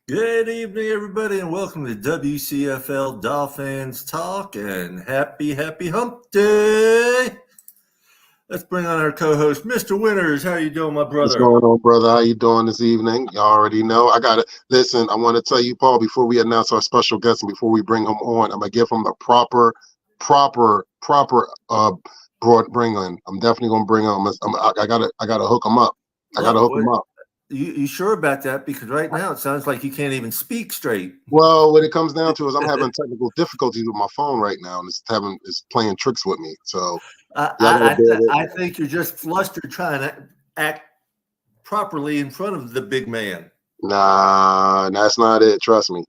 Good evening, everybody, and welcome to WCFL DolFans Talk, and happy hump day. Let's bring on our co-host, Mr. Winters. How you doing, my brother? What's going on, brother? How you doing this evening? You already know. I got to listen. I want to tell you, Paul, before we announce our special guest and before we bring him on, I'm going to give him the proper bring in. I'm definitely going to bring him. I got to hook him up. Him up. You sure about that? Because right now it sounds like you can't even speak straight. Well, what it comes down to is I'm having technical difficulties with my phone right now, and it's playing tricks with me. So I think you're just flustered trying to act properly in front of the big man. Nah, that's not it. Trust me.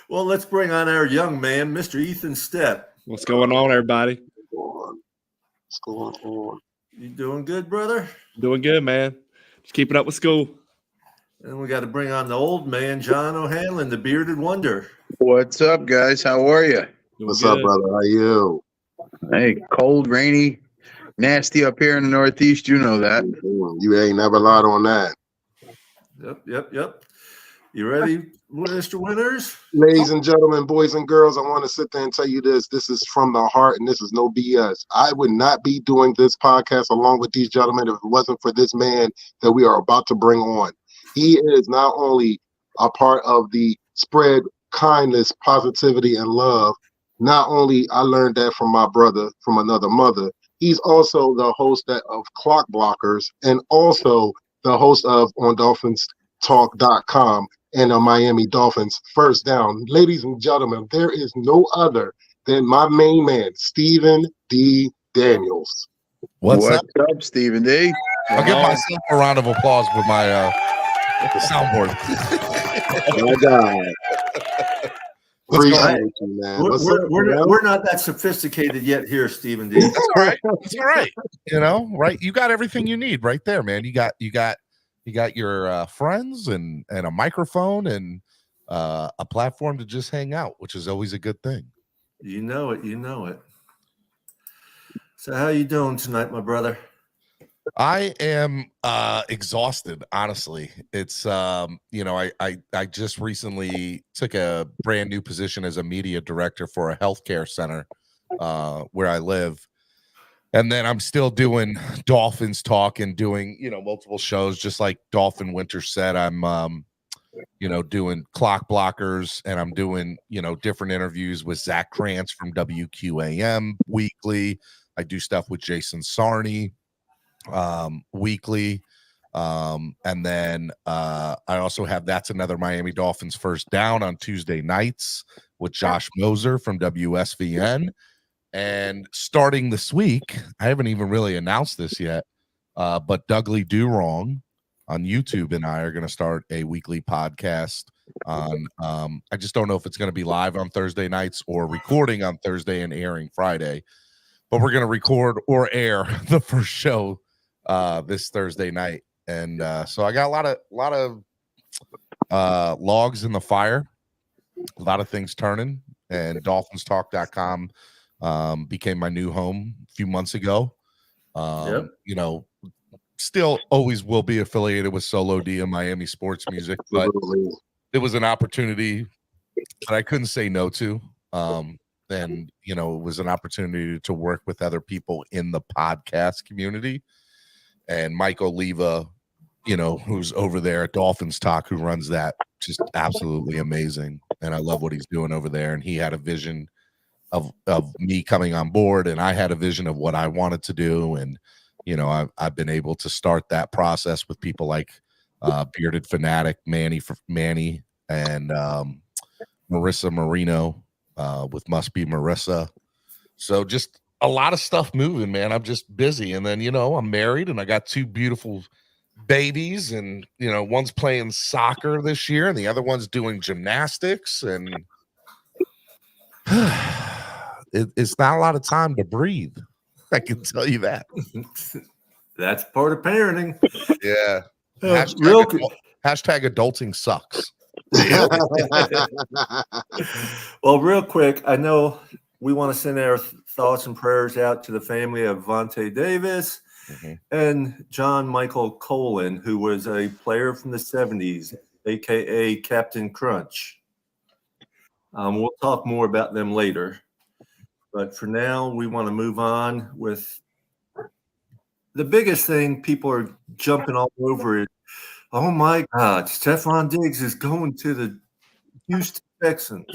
Well, let's bring on our young man, Mr. Ethan Stepp. What's going on, everybody? What's going on? You doing good, brother? Doing good, man. Just keeping up with school. And we got to bring on the old man, John O'Hanlon, the bearded wonder. What's up, guys? How are you? What's up, brother? How are you? Hey, cold, rainy, nasty up here in the Northeast. You know that. You ain't never lied on that. Yep. You ready, Mr. Winters? Ladies and gentlemen, boys and girls, I want to sit there and tell you this. This is from the heart, and this is no BS. I would not be doing this podcast along with these gentlemen if it wasn't for this man that we are about to bring on. He is not only a part of the spread kindness, positivity, and love. Not only I learned that from my brother from another mother, he's also the host of Clock Blockers and also the host of on DolphinsTalk.com and the Miami Dolphins First Down. Ladies and gentlemen, there is no other than my main man, Stephen D. Daniels. What's up, Stephen D? I'll give myself a round of applause with my soundboard. My God. Appreciate you, man. We're not that sophisticated yet here, Stephen D. That's all right. That's all right. You know, right? You got everything you need right there, man. You got your friends and a microphone and a platform to just hang out, which is always a good thing. You know it. So how you doing tonight, my brother? I am exhausted, honestly. It's I just recently took a brand new position as a media director for a healthcare center where I live. And then I'm still doing Dolphins Talk and doing, multiple shows, just like Dolphin Winter said. I'm, doing Clock Blockers, and I'm doing, different interviews with Zach Krantz from WQAM weekly. I do stuff with Jason Sarney weekly. And then I also have That's Another Miami Dolphins First Down on Tuesday nights with Josh Moser from WSVN. And starting this week, I haven't even really announced this yet, but Dougly Do Wrong on YouTube and I are going to start a weekly podcast on, I just don't know if it's going to be live on Thursday nights or recording on Thursday and airing Friday, but we're going to record or air the first show this Thursday night. And so I got a lot of logs in the fire, a lot of things turning, and DolphinsTalk.com became my new home a few months ago. Still always will be affiliated with Solo D and Miami Sports Music, but it was an opportunity that I couldn't say no to. And it was an opportunity to work with other people in the podcast community. And Mike Oliva, who's over there at Dolphins Talk, who runs that, just absolutely amazing. And I love what he's doing over there. And he had a vision of me coming on board, and I had a vision of what I wanted to do. And, I've been able to start that process with people like Bearded Fanatic, Manny, and Marissa Marino with Must Be Marissa. So just a lot of stuff moving, man. I'm just busy. And then, I'm married and I got 2 beautiful babies, and one's playing soccer this year and the other one's doing gymnastics, and it's not a lot of time to breathe. I can tell you that. That's part of parenting. Yeah. Real Hashtag adulting sucks. Well, real quick, I know we want to send our thoughts and prayers out to the family of Vontae Davis and John Michael Colin, who was a player from the 70s, aka Captain Crunch. We'll talk more about them later. But for now, we want to move on with the biggest thing people are jumping all over it. Oh my God, Stephon Diggs is going to the Houston Texans.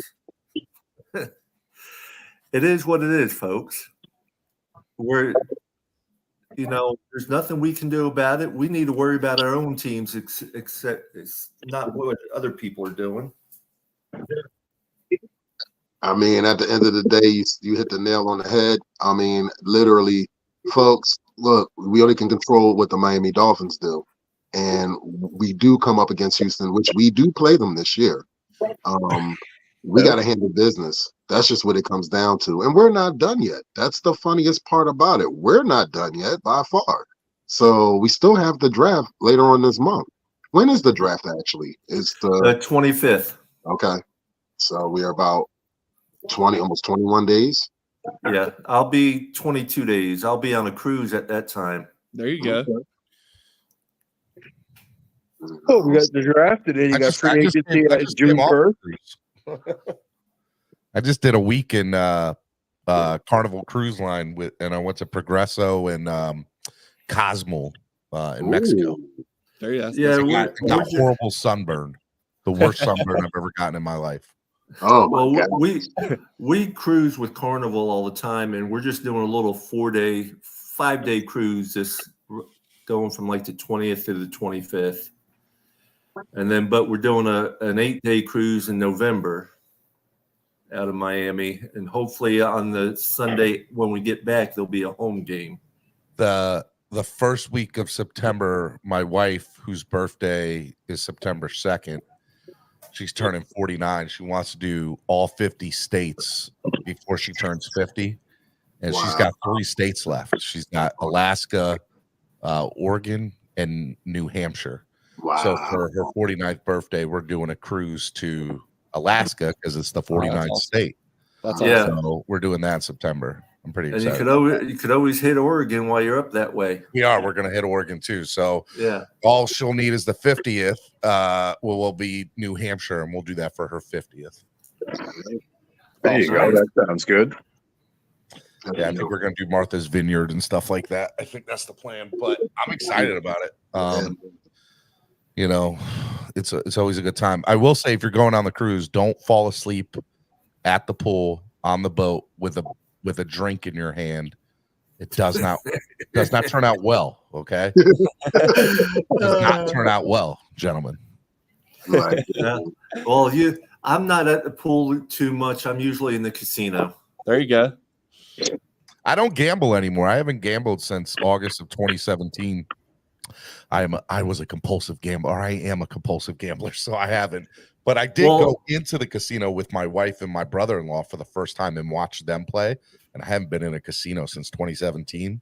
It is what it is, folks. There's nothing we can do about it. We need to worry about our own teams, except it's not what other people are doing. I mean, at the end of the day, you hit the nail on the head. I mean, literally, folks, look, we only can control what the Miami Dolphins do. And we do come up against Houston, which we do play them this year. We got to handle business. That's just what it comes down to. And we're not done yet. That's the funniest part about it. We're not done yet by far. So we still have the draft later on this month. When is the draft actually? It's the 25th. Okay. So we are about almost 21 days. Yeah, I'll be 22 days. I'll be on a cruise at that time. There you go. Oh, we got the draft, and then you got free agency June 1st. I just did a week in Carnival Cruise Line and I went to Progreso and Cosmo in Mexico. There you go. Yeah, I got horrible sunburn. The worst sunburn I've ever gotten in my life. Oh, well, we cruise with Carnival all the time, and we're just doing a little 5-day cruise, just going from like the 20th to the 25th. And then, but we're doing an 8-day cruise in November out of Miami, and hopefully on the Sunday when we get back, there'll be a home game. The first week of September, my wife, whose birthday is September 2nd, she's turning 49. She wants to do all 50 states before she turns 50, and she's got 3 states left. She's got Alaska, Oregon, and New Hampshire. Wow. So for her 49th birthday, we're doing a cruise to Alaska because it's the 49th state. That's awesome. So we're doing that in September. I'm pretty excited. And you could always hit Oregon while you're up that way. We are. We're going to hit Oregon too. So yeah, all she'll need is the 50th. Will be New Hampshire, and we'll do that for her 50th. There you go. That sounds good. Yeah, I think we're going to do Martha's Vineyard and stuff like that. I think that's the plan, but I'm excited about it. It's always a good time. I will say, if you're going on the cruise, don't fall asleep at the pool on the boat with a drink in your hand. It does not turn out well. Okay, it does not turn out well, gentlemen. Right. Yeah. Well, I'm not at the pool too much. I'm usually in the casino. There you go. I don't gamble anymore. I haven't gambled since August of 2017. I was a compulsive gambler. Or I am a compulsive gambler, so I haven't. But I did go into the casino with my wife and my brother-in-law for the first time and watch them play. And I haven't been in a casino since 2017.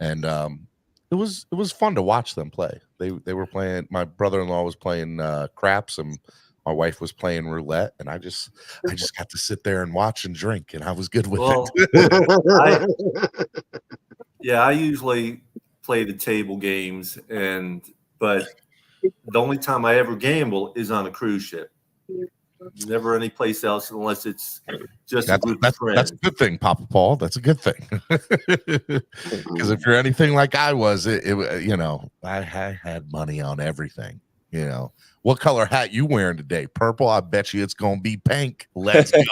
And it was fun to watch them play. They were playing. My brother-in-law was playing craps, and my wife was playing roulette. And I just got to sit there and watch and drink, and I was good with it. I usually play the table games, but the only time I ever gamble is on a cruise ship. Never any place else unless it's just a group of friends. That's a good thing, Papa Paul. That's a good thing. Because if you're anything like I was, I had money on everything. What color hat you wearing today? Purple? I bet you it's gonna be pink. Let's go.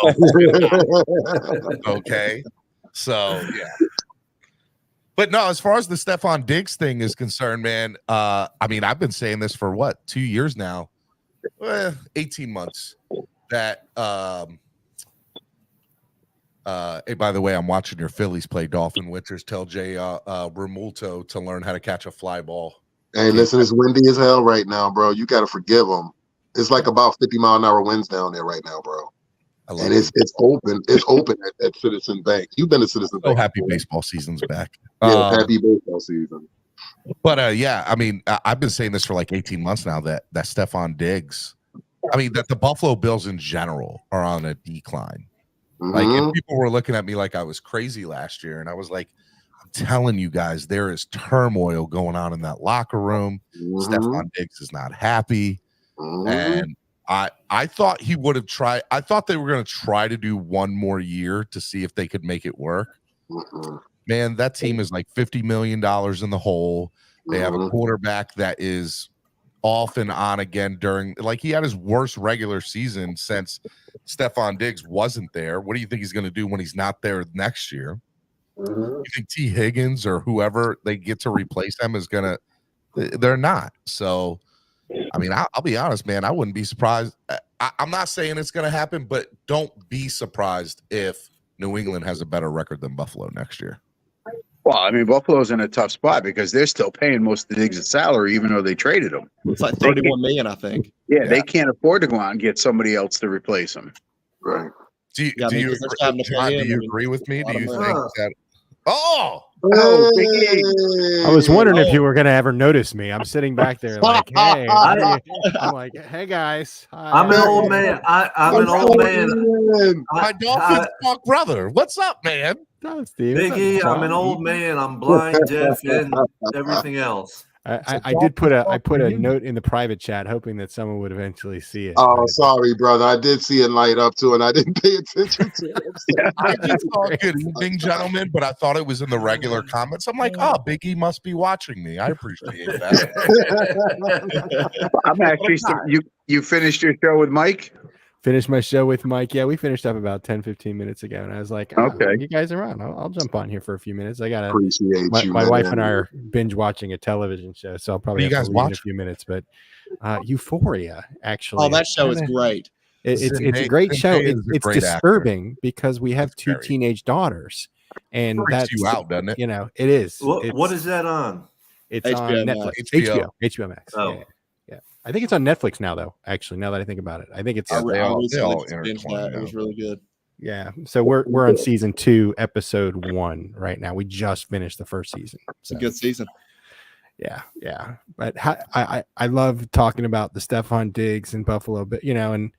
Okay. So yeah. But no, as far as the Stephon Diggs thing is concerned, man, I've been saying this for 2 years now, 18 months, that Hey, by the way, I'm watching your Phillies play Dolphin Winters. Tell Jay Remulto to learn how to catch a fly ball. Hey, listen, it's windy as hell right now, bro. You got to forgive them. It's like about 50-mile-an-hour winds down there right now, bro. And it's open. It's open at Citizen Bank. You've been to Citizen Bank. So happy baseball season's back. Yeah, happy baseball season. But yeah, I mean, I've been saying this for like 18 months now that Stephon Diggs, I mean, that the Buffalo Bills in general are on a decline. Like, and people were looking at me like I was crazy last year, and I was like, I'm telling you guys, there is turmoil going on in that locker room. Stephon Diggs is not happy, and I thought he would have tried. I thought they were going to try to do one more year to see if they could make it work. Man, that team is like $50 million in the hole. They have a quarterback that is off and on again during, like, he had his worst regular season since Stephon Diggs wasn't there. What do you think he's going to do when he's not there next year? You think T. Higgins or whoever they get to replace him is going to? They're not. So, I mean, I'll be honest, man. I wouldn't be surprised. I'm not saying it's going to happen, but don't be surprised if New England has a better record than Buffalo next year. Well, I mean, Buffalo's in a tough spot because they're still paying most of Diggs' salary, even though they traded him. It's like $31 million, I think. Yeah, they can't afford to go out and get somebody else to replace him. Right. Do you agree with me? Do you think that? I was wondering if you were going to ever notice me. I'm sitting back there like, hey, I'm like, hey guys. Hi. I'm an old man. I'm an old man. My Dolphins talk brother. What's up, man? No, Steve. Biggie, I'm an old man. I'm blind, deaf, and everything else. I did put a note in the private chat, hoping that someone would eventually see it. Oh, sorry, brother. I did see it light up too, and I didn't pay attention to it. I just thought good evening, gentlemen, but I thought it was in the regular comments. I'm like, oh, Biggie must be watching me. I appreciate that. I'm actually you finished your show with Mike? Finished my show with Mike. Yeah, we finished up about 10-15 minutes ago, and I was like, okay, you guys are on. I'll jump on here for a few minutes. I gotta appreciate my wife and I are binge watching a television show, so I'll probably have to leave in a few minutes. But Euphoria, actually. Oh, that show is great. It's a great show. It's disturbing because we have two teenage daughters, and that's you out, doesn't it? You know, it is. What is that on? It's on Netflix. HBO Max. Oh. Yeah. I think it's on Netflix now, though. Actually, now that I think about it, I think it's. It was really good. Yeah, so we're on season 2, episode 1 right now. We just finished the first season. It's a good season. Yeah. But I love talking about the Stephon Diggs and Buffalo, but and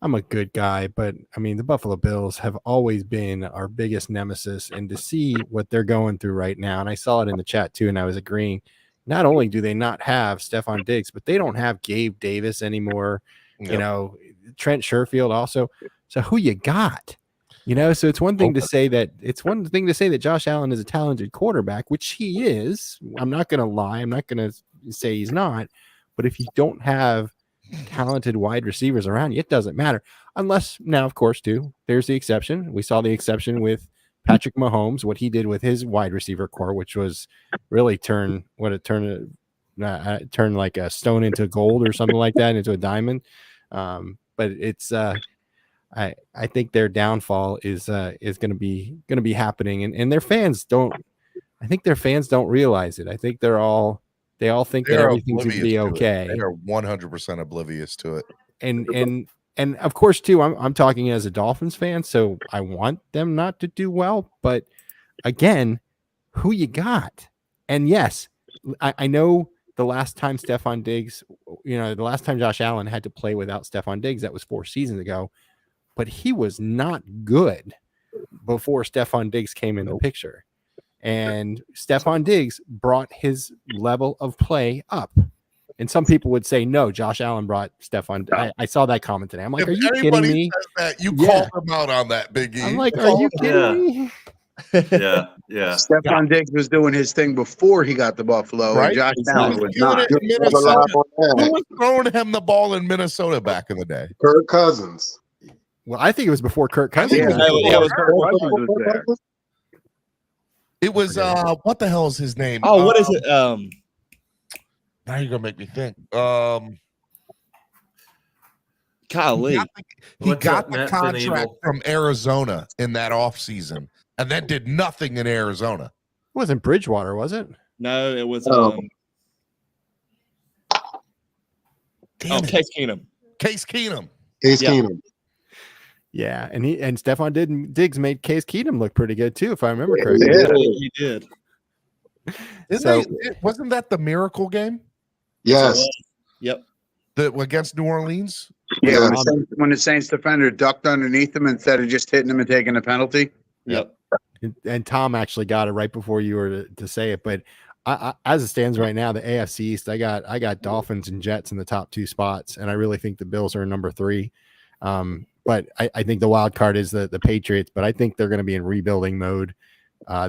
I'm a good guy, but I mean the Buffalo Bills have always been our biggest nemesis, and to see what they're going through right now, and I saw it in the chat too, and I was agreeing. Not only do they not have Stephon Diggs, but they don't have Gabe Davis anymore. Yep. Trent Sherfield also. So who you got? So it's one thing to say that Josh Allen is a talented quarterback, which he is. I'm not going to lie. I'm not going to say he's not. But if you don't have talented wide receivers around you, it doesn't matter. Unless now, of course, too, there's the exception. We saw the exception with Patrick Mahomes, what he did with his wide receiver core, which was really turn like a stone into gold or something like that, into a diamond. But it's I think their downfall is going to be happening, and their fans don't. I think their fans don't realize it. I think they all think that everything's going to be okay. They are 100% oblivious to it. And of course, too, I'm talking as a Dolphins fan, so I want them not to do well. But again, who you got? And yes, I know the last time Stephon Diggs, the last time Josh Allen had to play without Stephon Diggs, that was 4 seasons ago. But he was not good before Stephon Diggs came in the picture. And Stephon Diggs brought his level of play up. And some people would say, no, Josh Allen brought Stephon. I saw that comment today. I'm like, are you kidding me? That, you called him out on that, Biggie. I'm like, are you kidding me? Yeah. Stephon Diggs was doing his thing before he got to Buffalo, right? And Josh Allen was not. Who was throwing him the ball in Minnesota back in the day? Kirk Cousins. Well, I think it was before Kirk Cousins. It was what the hell is his name? Oh, what is it? Now you're gonna make me think. Golly. He What's got up, the Matt contract Fineville? from Arizona in that offseason and then did nothing in Arizona. It wasn't Bridgewater, was it? No, it was Case Keenum. Case Keenum. Case Yeah. Keenum. Yeah, and Stephon Diggs made Case Keenum look pretty good too, if I remember correctly. Yeah. He did. Wasn't that the miracle game Yes. Yep. against New Orleans? Yeah, Yes. when the Saints defender ducked underneath him instead of just hitting him and taking a penalty. Yep. And Tom actually got it right before you were to say it. But I, as it stands right now, the AFC East, I got Dolphins and Jets in the top 2 spots, and I really think the Bills are number 3. But I think the wild card is the Patriots. But I think they're going to be in rebuilding mode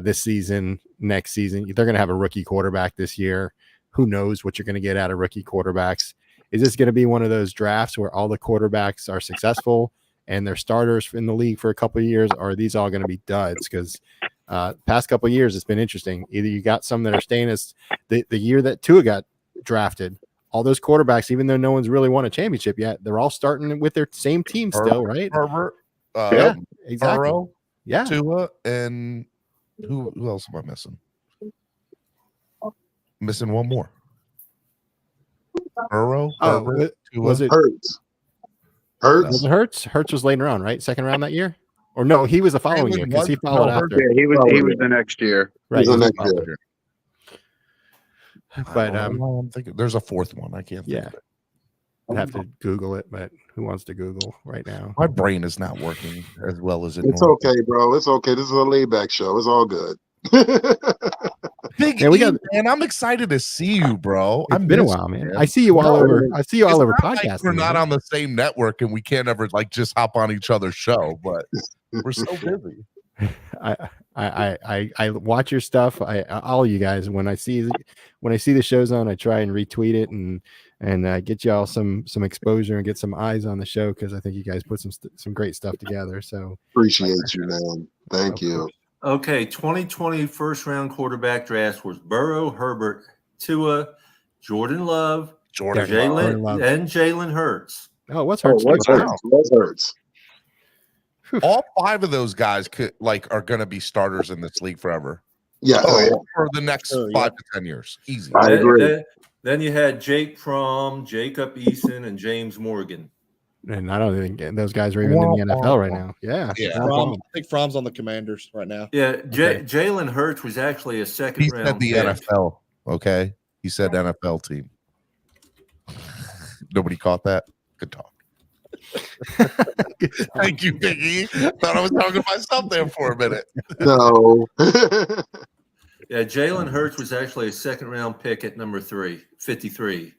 this season, next season. They're going to have a rookie quarterback this year. Who knows what you're going to get out of rookie quarterbacks? Is this going to be one of those drafts where all the quarterbacks are successful and they're starters in the league for a couple of years, or are these all going to be duds? Because past couple of years, it's been interesting. Either you got some that are staying as the year that Tua got drafted, all those quarterbacks, even though no one's really won a championship yet, they're all starting with their same team still, right? Herbert, Yeah, exactly. Burrow, Yeah. Tua, and who else am I missing? Missing one more. Burrow, Herbert, Tua. Was it Hurts. Was it Hurts? Hurts was later on, right? Second round that year? Or no, he was the following year because he followed after. Yeah, he was the next year. Right. He was the he next followed. year. But I'm thinking there's a fourth one. I can't think yeah. of it. I'd have to Google it, but who wants to Google right now? My brain is not working as well as it It's normally okay, bro. It's okay. This is a laid back show. It's all good. Big Yeah, we E, got- man, I'm excited to see you, bro. It's been a while, man. I see you all over. I see you all over podcasts. We're not on the same network and we can't ever like just hop on each other's show, but we're so busy. I watch your stuff. All you guys, when I see the shows on, I try and retweet it and get y'all some exposure and get some eyes on the show because I think you guys put some great stuff together. So Appreciate you, man. Thank you. Okay, 2020 first round quarterback draft was Burrow, Herbert, Tua, Jordan Love, Jordan Love. and Jalen Hurts. Oh, what's Hurts? What's Hurts? All 5 of those guys are going to be starters in this league forever. Yes. For the next 5 to 10 years. Easy. I agree. Then you had Jake Fromm, Jacob Eason, and James Morgan. And I don't think those guys are even in the NFL right now. Yeah. I think Fromm's on the Commanders right now. Yeah, Jalen Hurts was actually a second He round said the pick. NFL. Okay. He said NFL team. Nobody caught that? Good talk. Thank you, Biggie. Thought I was talking to myself there for a minute. No. Yeah, Jalen Hurts was actually a second round pick at number 53.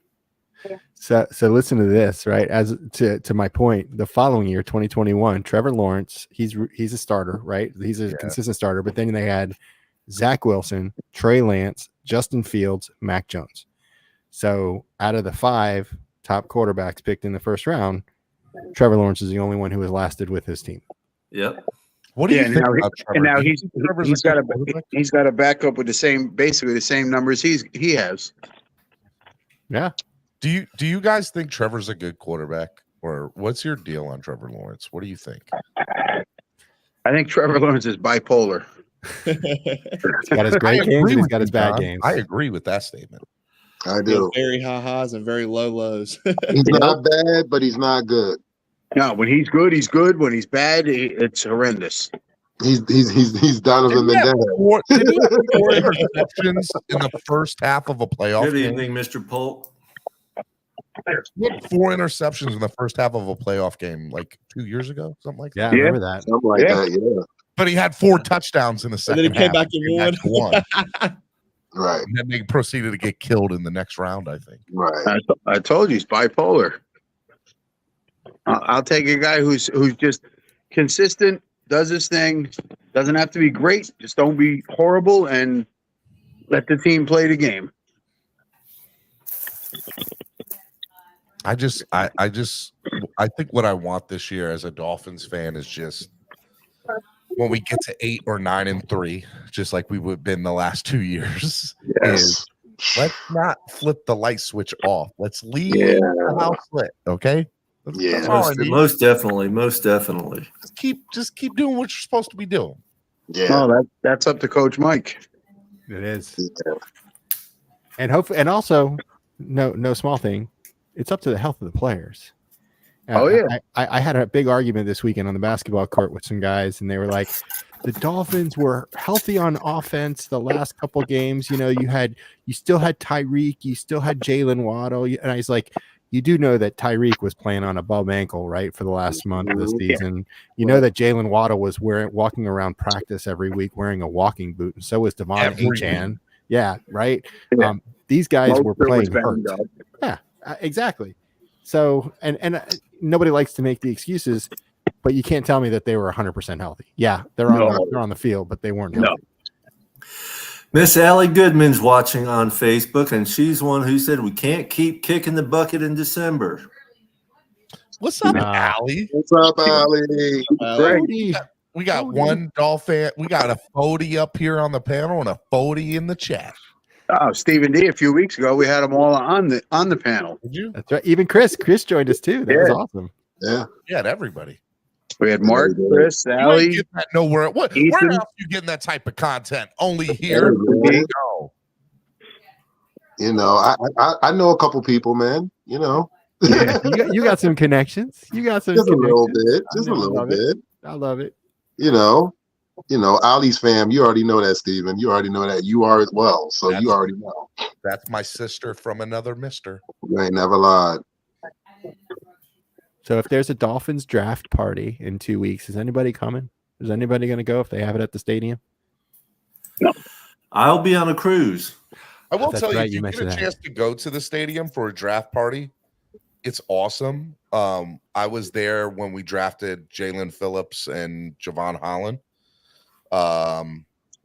So listen to this, right? As to my point, the following year, 2021, Trevor Lawrence, he's a starter, right? He's a consistent starter. But then they had Zach Wilson, Trey Lance, Justin Fields, Mac Jones. So out of the 5 top quarterbacks picked in the first round, Trevor Lawrence is the only one who has lasted with his team. Yep. What do you think about Trevor? And now Do you he's think Trevor's he's a got good a quarterback? he's got a backup with basically the same numbers he has. Yeah. Do you guys think Trevor's a good quarterback, or what's your deal on Trevor Lawrence? What do you think? I think Trevor Lawrence is bipolar. He's got his great games and he's got his bad games. I agree with that statement. I do. Very high highs and very low lows. He's not bad, but he's not good. No, when he's good, he's good. When he's bad, it's horrendous. He's Donovan McNabb. Did he have 4 interceptions in the first half of a playoff Good game? evening, Mr. Polk. He had 4 interceptions in the first half of a playoff game like 2 years ago, something like that. Yeah, I remember that. Something like that, yeah. But he had 4 touchdowns in the And second then he came half. back and won. Right, And then they proceeded to get killed in the next round, I think. right. I told you he's bipolar. I'll take a guy who's just consistent, does his thing, doesn't have to be great, just don't be horrible, and let the team play the game. I think what I want this year as a Dolphins fan is just when we get to 8 or 9 and 3, just like we would have been the last 2 years, is let's not flip the light switch off. Let's leave the house lit, okay? Yeah. That's all I need. Most definitely, most definitely. Just keep doing what you're supposed to be doing. Yeah. No, that's up to Coach Mike. It is. Yeah. And hopefully, and also, no small thing, it's up to the health of the players. Oh, yeah. I had a big argument this weekend on the basketball court with some guys, and they were like, the Dolphins were healthy on offense the last couple games. You know, you still had Tyreek, you still had Jalen Waddle, and I was like, you do know that Tyreek was playing on a bum ankle, right, for the last month of the season. You know that Jalen Waddle was walking around practice every week wearing a walking boot, and so was Devon Achane. Yeah, right. Yeah. These guys Most were of it was playing hurt. Yeah, exactly. So, and nobody likes to make the excuses, but you can't tell me that they were 100% healthy. Yeah, they're on the field, but they weren't healthy. Miss Allie Goodman's watching on Facebook, and she's one who said we can't keep kicking the bucket in December. What's up, Allie? What's up, Allie? We got one Dolphin. We got a Fody up here on the panel and a Fody in the chat. Oh, Stephen D. A few weeks ago, we had them all on the panel. Did you? That's right. Even Chris joined us too. That was awesome. Yeah. We had everybody. We had Mark, Chris, You ain't Allie. getting that nowhere. Where Ethan. else are you getting that type of content? Only here. There you go. You know, I know a couple people, man. You know, Yeah, you got some connections. You got some just a little connections. bit, just a little bit. I love it. You know, Ali's fam. You already know that, Steven. You already know that. You are as well. So you already know. That's my sister from another mister. You ain't never lied. So if there's a Dolphins draft party in 2 weeks, is anybody coming? Is anybody going to go if they have it at the stadium? No. I'll be on a cruise. I will That's tell right, you, you if you get a mentioned that. chance to go to the stadium for a draft party, it's awesome. I was there when we drafted Jalen Phillips and Javon Holland. I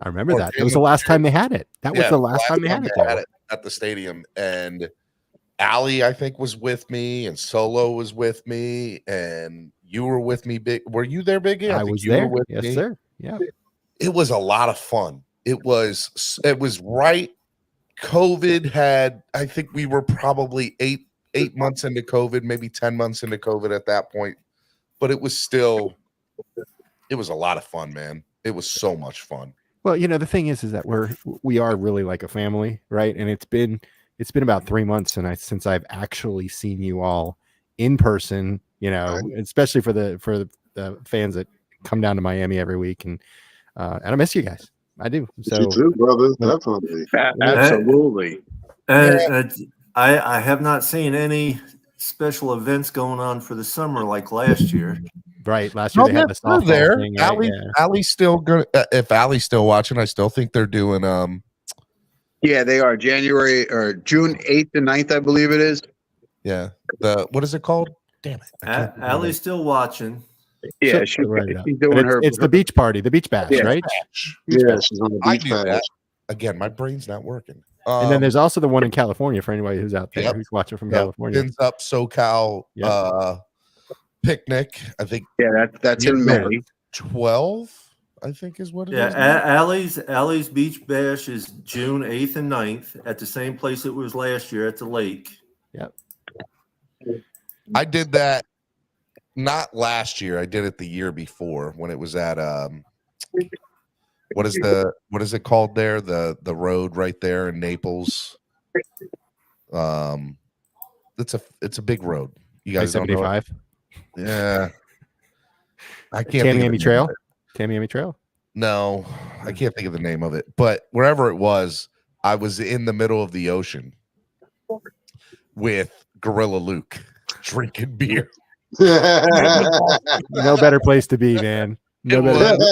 remember that. It was the last time they had it. That was the last time they had it there. At the stadium. And Allie, I think, was with me, and Solo was with me, and you were with me. Big, were you there, Biggie? I was there. Yes, sir. Yeah. It was a lot of fun. It was right. COVID had, I think we were probably eight months into COVID, maybe 10 months into COVID at that point. But it was a lot of fun, man. It was so much fun. Well, the thing is that we are really like a family, right? And it's been about 3 months since I've actually seen you all in person, especially for the fans that come down to Miami every week, and I miss you guys. I do. So You too, brother. Definitely. Absolutely. And I have not seen any special events going on for the summer like last year. right, last year they had the softball there. thing, right? Allie's still gonna. If Allie's still watching, I still think they're doing. Yeah, they are January or June 8th and 9th, I believe it is. Yeah. What is it called? Damn it. Allie's still watching. Yeah, she's she's doing her. It's the beach party, the beach bash, Yeah. right? Yeah, she's on the I beach do pad. that. Again, my brain's not working. And then there's also the one in California for anybody who's out there Yep. who's watching from California. Fins Up SoCal picnic. I think Yeah, that's in May. 12. I think is what it is. Allie's beach bash is June 8th and 9th at the same place it was last year at the lake. Yep. I did that not last year. I did it the year before when it was at what is it called there? The road right there in Naples. It's a big road. You guys don't know it? 75. Yeah. I can't think of the Tamiami name Trail. of it. Tamiami Trail. No, I can't think of the name of it. But wherever it was, I was in the middle of the ocean with Gorilla Luke drinking beer. No better place to be, man. No It better. was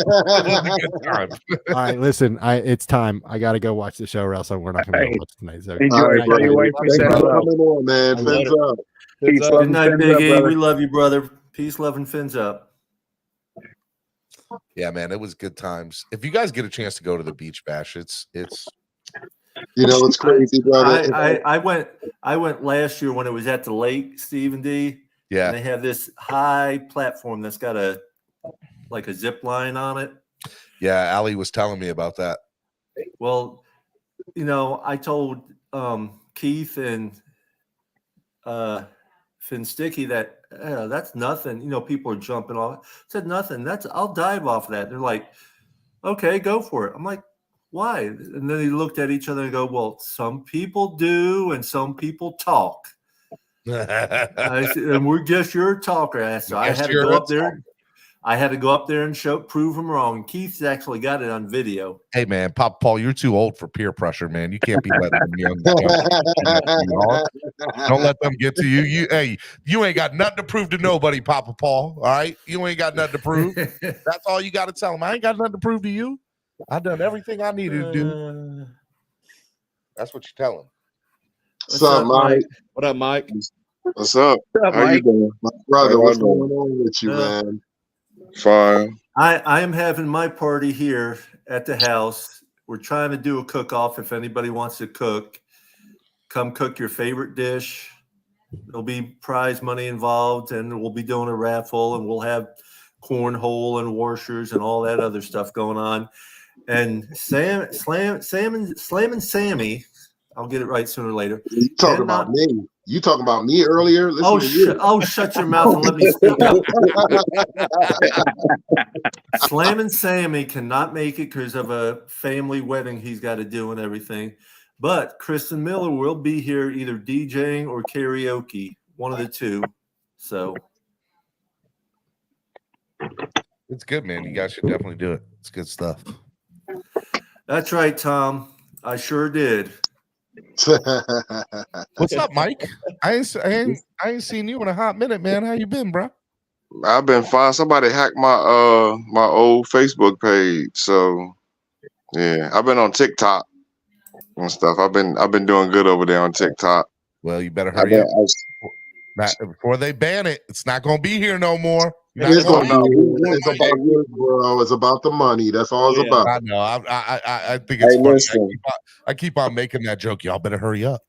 a good time. All right, listen, it's time. I got to go watch the show, or else we're not going to be able to watch tonight. So, Enjoy. All right, Tell your wife we Thanks said for hello. coming on, man. Fins up. Peace, love, Good and night, fins Big up, E. brother. We love you, brother. Peace, love, and fins up. Yeah, man, it was good times. If you guys get a chance to go to the beach bash, it's You know, it's crazy, brother. I went last year when it was at the lake, Stephen D. yeah. And they have this high platform that's got a zip line on it. Yeah, Allie was telling me about that. Well, I told Keith and Finsticky that that's nothing. You know, people are jumping off. I said nothing. I'll dive off of that. They're like, okay, go for it. I'm like, why? And then they looked at each other and go, well, some people do and some people talk. I said, and we're just your talker. So I had to go up there. I had to go up there and prove them wrong. Keith's actually got it on video. Hey man, Papa Paul, you're too old for peer pressure, man. You can't be letting them young. Don't let them get to you. You ain't got nothing to prove to nobody, Papa Paul. All right, you ain't got nothing to prove. That's all you got to tell them. I ain't got nothing to prove to you. I've done everything I needed to do. That's what you tell them. What's up, Mike? What up, Mike? What's up? How you doing? My brother, what's going on with you, man? Fine. I am having my party here at the house. We're trying to do a cook-off. If anybody wants to cook, come cook your favorite dish. There'll be prize money involved, and we'll be doing a raffle, and we'll have cornhole and washers and all that other stuff going on. And Slam and Sammy, I'll get it right sooner or later. You talking about me? You talking about me earlier? Listen to you. Shut your mouth and let me speak up. Slam and Sammy cannot make it because of a family wedding he's got to do and everything. But Kristen Miller will be here either DJing or karaoke, one of the two. So It's good, man. You guys should definitely do it. It's good stuff. that's right, Tom. I sure did. What's up, Mike? I ain't seen you in a hot minute, man. How you been, bro? I've been fine. Somebody hacked my my old Facebook page, so yeah, I've been on TikTok and stuff. I've been doing good over there on TikTok. Well, you better hurry up. Before they ban it, it's not gonna be here no more. It's about you, bro. It's about the money. That's all it's about. I know. I think it's funny. I keep on making that joke. Y'all better hurry up.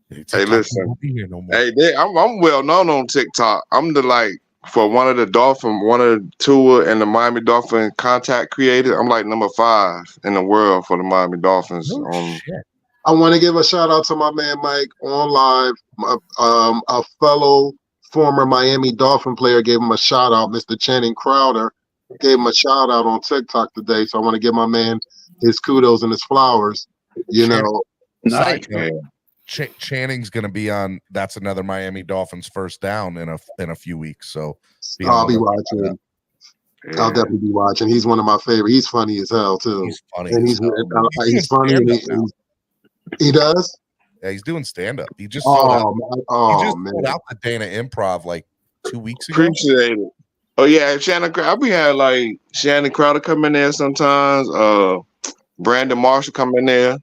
Hey, listen. Won't be here no more. Hey, I'm well known on TikTok. I'm the for one of the Tua and the Miami Dolphin contact creators. I'm like number 5 in the world for the Miami Dolphins. Shit. I want to give a shout out to my man Mike on live. A fellow former Miami Dolphin player gave him a shout out. Mr. Channing Crowder gave him a shout out on TikTok today. So I want to give my man his kudos and his flowers. You know, Nice. Channing's going to be on. That's another Miami Dolphins first down in a few weeks. So I'll be watching. Yeah. I'll definitely be watching. He's one of my favorite. He's funny as hell too. He's funny. And he's funny. And he does. Yeah, he's doing stand up. He just sold out the Dana Improv like 2 weeks ago. Appreciate it. Oh yeah, Shannon. I be having Shannon Crowder come in there sometimes. Brandon Marshall come in there.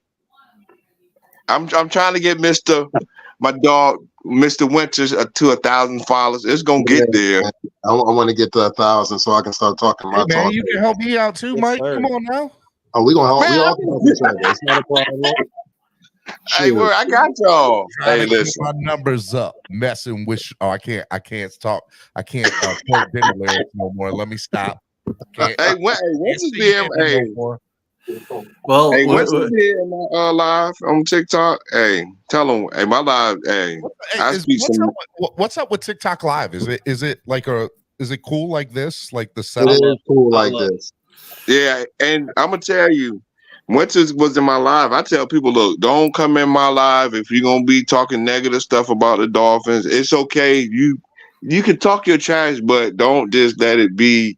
I'm trying to get my dog Mr. Winters to 1,000 followers. It's gonna get there. I want to get to 1,000 so I can start talking my talk. You can help me out too, yes, Mike. Sir. Come on now. Oh, we gonna help. We all can help each other. It's not a problem. Hey, I got y'all. Hey, listen. My numbers up. Messing with. I can't talk. I can't quote dinner lyrics no more. Let me stop. Hey, what's his name? Hey. Well, hey, what's his name live on TikTok? Hey, tell him. Hey, my live. Hey, what's up with TikTok Live? Is it cool like this? Like the setup? It is cool like this. Yeah, and I'm gonna tell you. Winters was in my live. I tell people, look, don't come in my live if you're gonna be talking negative stuff about the Dolphins. It's okay. You can talk your trash, but don't just let it be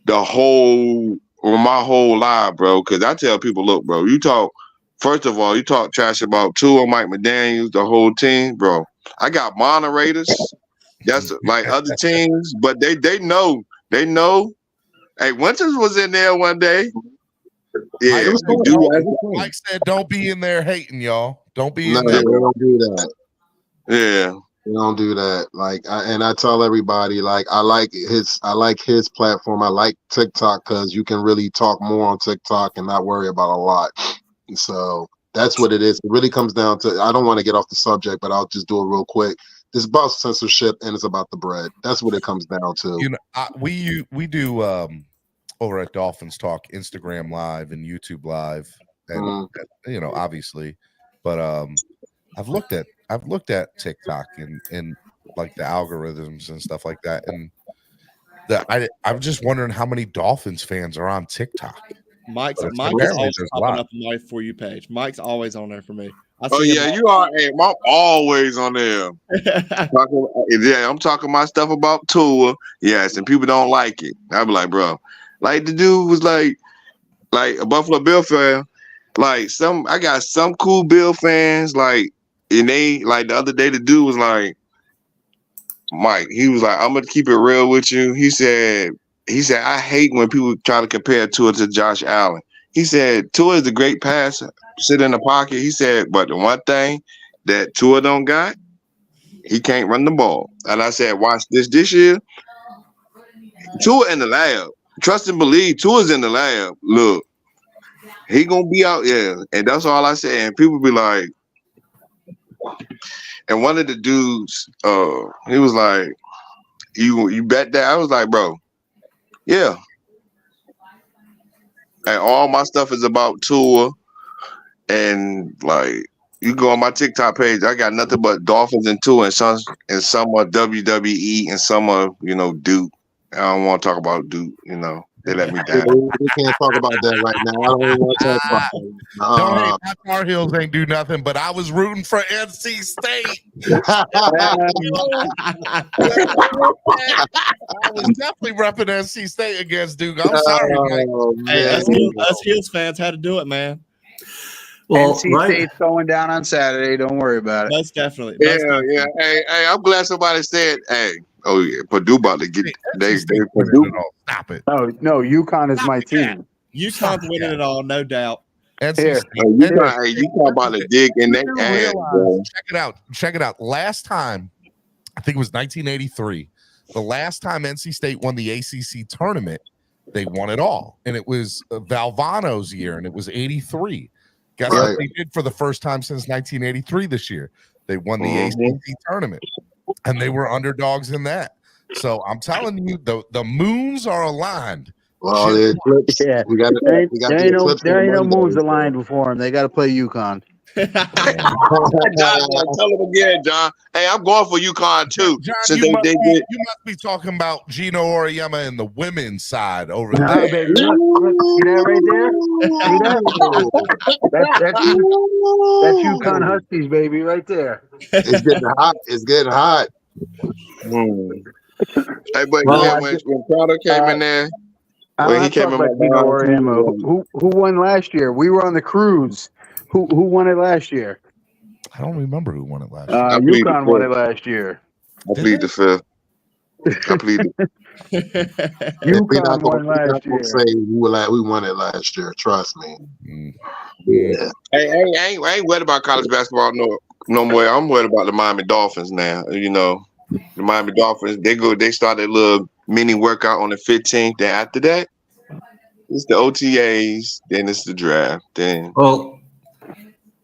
the whole or my whole live, bro. Because I tell people, look, bro, you talk trash about Tua, Mike McDaniels, the whole team, bro. I got moderators. That's like other teams, but they know. Hey, Winters was in there one day. Yeah, Mike said, "Don't be in there hating, y'all. Don't be in there." Don't do that. Yeah, don't do that. I tell everybody, I like his platform. I like TikTok because you can really talk more on TikTok and not worry about a lot. So that's what it is. It really comes down to. I don't want to get off the subject, but I'll just do it real quick. It's about censorship and it's about the bread. That's what it comes down to. You know, we do. Over at Dolphins Talk, Instagram Live and YouTube Live, and obviously, but I've looked at TikTok and like the algorithms and stuff like that. And I'm just wondering how many Dolphins fans are on TikTok. Mike's Apparently always there's a popping lot. up in my For You page. Mike's always on there for me. I Oh see yeah, him you are. Hey, I'm always on there. all- I'm talking my stuff about Tua. Yes, and people don't like it. I be like, bro, like the dude was like a Buffalo Bill fan. Like I got some cool Bill fans. Like, and they like the other day, the dude was like, Mike. He was like, I'm gonna keep it real with you. He said, I hate when people try to compare Tua to Josh Allen. He said, Tua is a great passer, sit in the pocket. He said, but the one thing that Tua don't got, he can't run the ball. And I said, watch this year. Tua in the lab. Trust and believe. Tua's in the lab. Look, he gonna be out there. And that's all I said. And people be like, and one of the dudes, he was like, you bet that? I was like, bro, yeah. And all my stuff is about Tua. And like, you go on my TikTok page, I got nothing but Dolphins and Tua, and some are WWE and some are, Duke. I don't want to talk about Duke, they let me down. We can't talk about that right now. I don't even want to talk about that. Don't hate my Tar Heels ain't do nothing, but I was rooting for NC State. I was definitely repping NC State against Duke. I'm sorry, Mike. Hey, us Heels fans had to do it, man. Well, NC State's going down on Saturday. Don't worry about it. Most definitely. Yeah. Hey, I'm glad somebody said, hey, oh yeah, Purdue about to get they Purdue. Stop it. No, UConn is my team. UConn's winning it all, no doubt. NC Here. State. You about to dig in their ass, bro. Check it out. Last time, I think it was 1983. The last time NC State won the ACC tournament, they won it all, and it was Valvano's year, and it was 83. Guess what they did for the first time since 1983 this year? They won the ACC tournament, and they were underdogs in that. So I'm telling you, the moons are aligned. Well, the eclipse. Yeah. We got There ain't no moves Monday. aligned before them. They got to play UConn. John, tell him again, John. Hey, I'm going for UConn too. John, Since you they must be talking about Gino Auriemma and the women's side over Nah, there. baby, look, see that right there? See that? That's UConn Huskies, baby, right there. It's getting hot. It's getting hot. Hey, but when Crowder came in there, He came in who won last year? We were on the cruise. Who won it last year? I don't remember who won it last year. UConn won it last year. I plead the fifth. I plead the UConn won last year. Say we won it last year. Trust me. Yeah. Hey, I ain't worried about college basketball no more. I'm worried about the Miami Dolphins now. The Miami Dolphins, they start a little mini workout on the 15th. Then after that, it's the OTAs, then it's the draft. Well,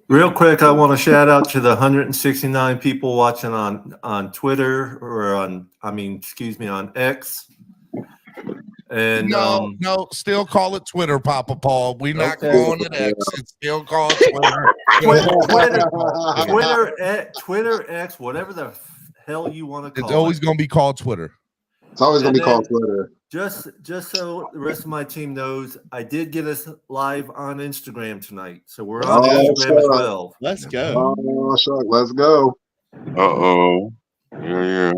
real quick, I want to shout out to the 169 people watching on Twitter or on X. And no, still call it Twitter, Papa Paul. We're not calling it X. It's still called Twitter. Twitter, X, whatever the hell you want to call it. It's always going to be called Twitter. It's always going to be called Twitter. Just so the rest of my team knows, I did get us live on Instagram tonight. So we're on Instagram as well. Let's go. Oh, sure. Let's go. Uh-oh. Yeah.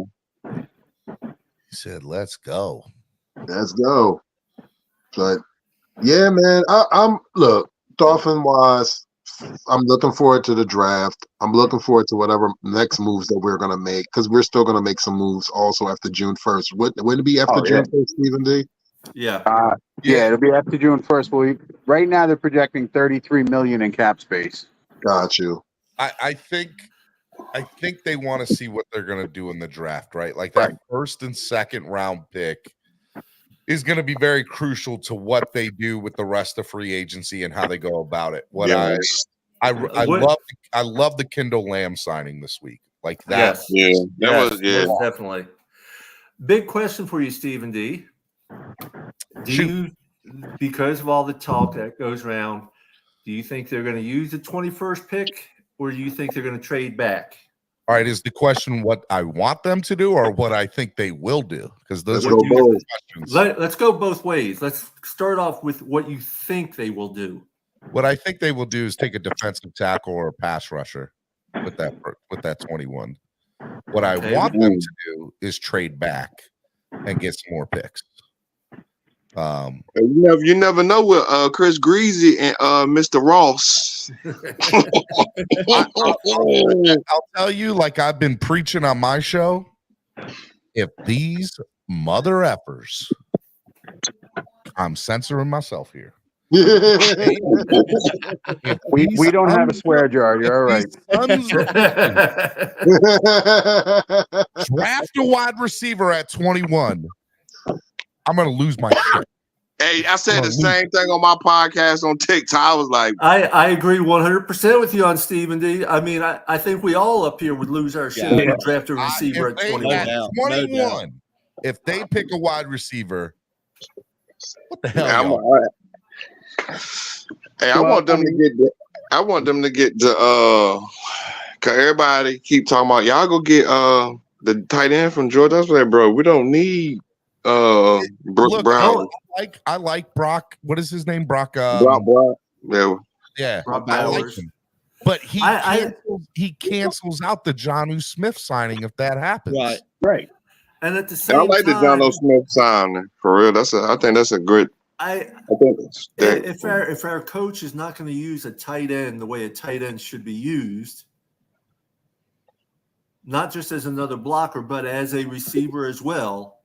He said, let's go. Let's go. But yeah, man, I'm Dolphin wise, I'm looking forward to the draft. I'm looking forward to whatever next moves that we're gonna make, because we're still gonna make some moves also after June 1st. Wouldn't it be after June 1st, Stephen D? Yeah. Yeah, it'll be after June 1st. Right now they're projecting $33 million in cap space. Got you. I think they want to see what they're going to do in the draft, right? Like that first and second round pick is going to be very crucial to what they do with the rest of free agency and how they go about it. I love the Kendall Lamb signing this week. Like that. Yes, definitely. Big question for you, Stephen D. Because of all the talk that goes around, do you think they're going to use the 21st pick, or do you think they're going to trade back? All right, is the question what I want them to do or what I think they will do? Because those Let's are go two both. different questions. Let's go both ways. Let's start off with what you think they will do. What I think they will do is take a defensive tackle or a pass rusher with that 21. What I Okay. want them to do is trade back and get some more picks. You never know with Chris Greasy and Mr. Ross. I'll tell you, like I've been preaching on my show, if these mother effers, I'm censoring myself here. We don't have a swear jar. You're all right. Draft a wide receiver at 21. I'm gonna lose my shit. Hey, I said the same thing on my podcast on TikTok. I was like, I agree 100% with you on Stephen D. I mean, I think we all up here would lose our shit if we draft a receiver at 21. At 21, if they pick a wide receiver, what the hell? I want them to get the cause everybody keep talking about y'all go get the tight end from Georgia. That's what bro. We don't need Brooks Brown. I like Brock. What is his name? Brock. Brock. Yeah. Brock I like Bowers. him. But he cancels out the Jonnu Smith signing if that happens. Right. And at the same I like time, the Jonnu Smith signing for real. I think that's a good. If our coach is not going to use a tight end the way a tight end should be used, not just as another blocker, but as a receiver as well,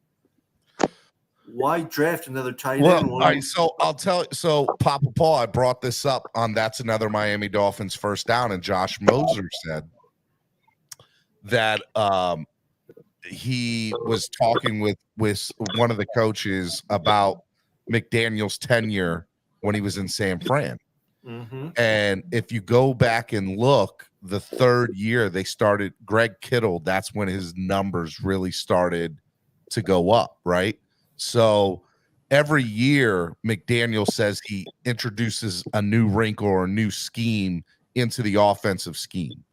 why draft another tight end? All right, so I'll tell you. So Papa Paul, I brought this up on That's Another Miami Dolphins First Down, and Josh Moser said that he was talking with one of the coaches about McDaniel's tenure when he was in San Fran. Mm-hmm. And if you go back and look, the third year they started Greg Kittle, that's when his numbers really started to go up, right? So every year McDaniel says he introduces a new wrinkle or a new scheme into the offensive scheme.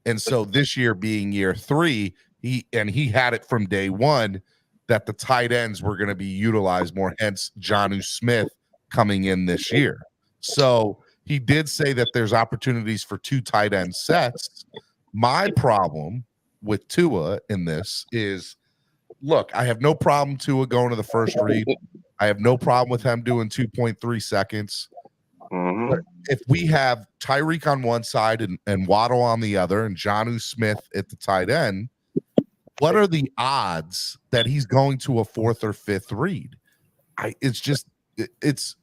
And so this year being year 3, he had it from day one that the tight ends were going to be utilized more, hence Jonnu Smith coming in this year. So he did say that there's opportunities for 2 tight end sets. My problem with Tua in this is, look, I have no problem Tua going to the first read. I have no problem with him doing 2.3 seconds. Mm-hmm. But if we have Tyreek on one side and Waddle on the other and Jonnu Smith at the tight end, what are the odds that he's going to a 4th or 5th read? It's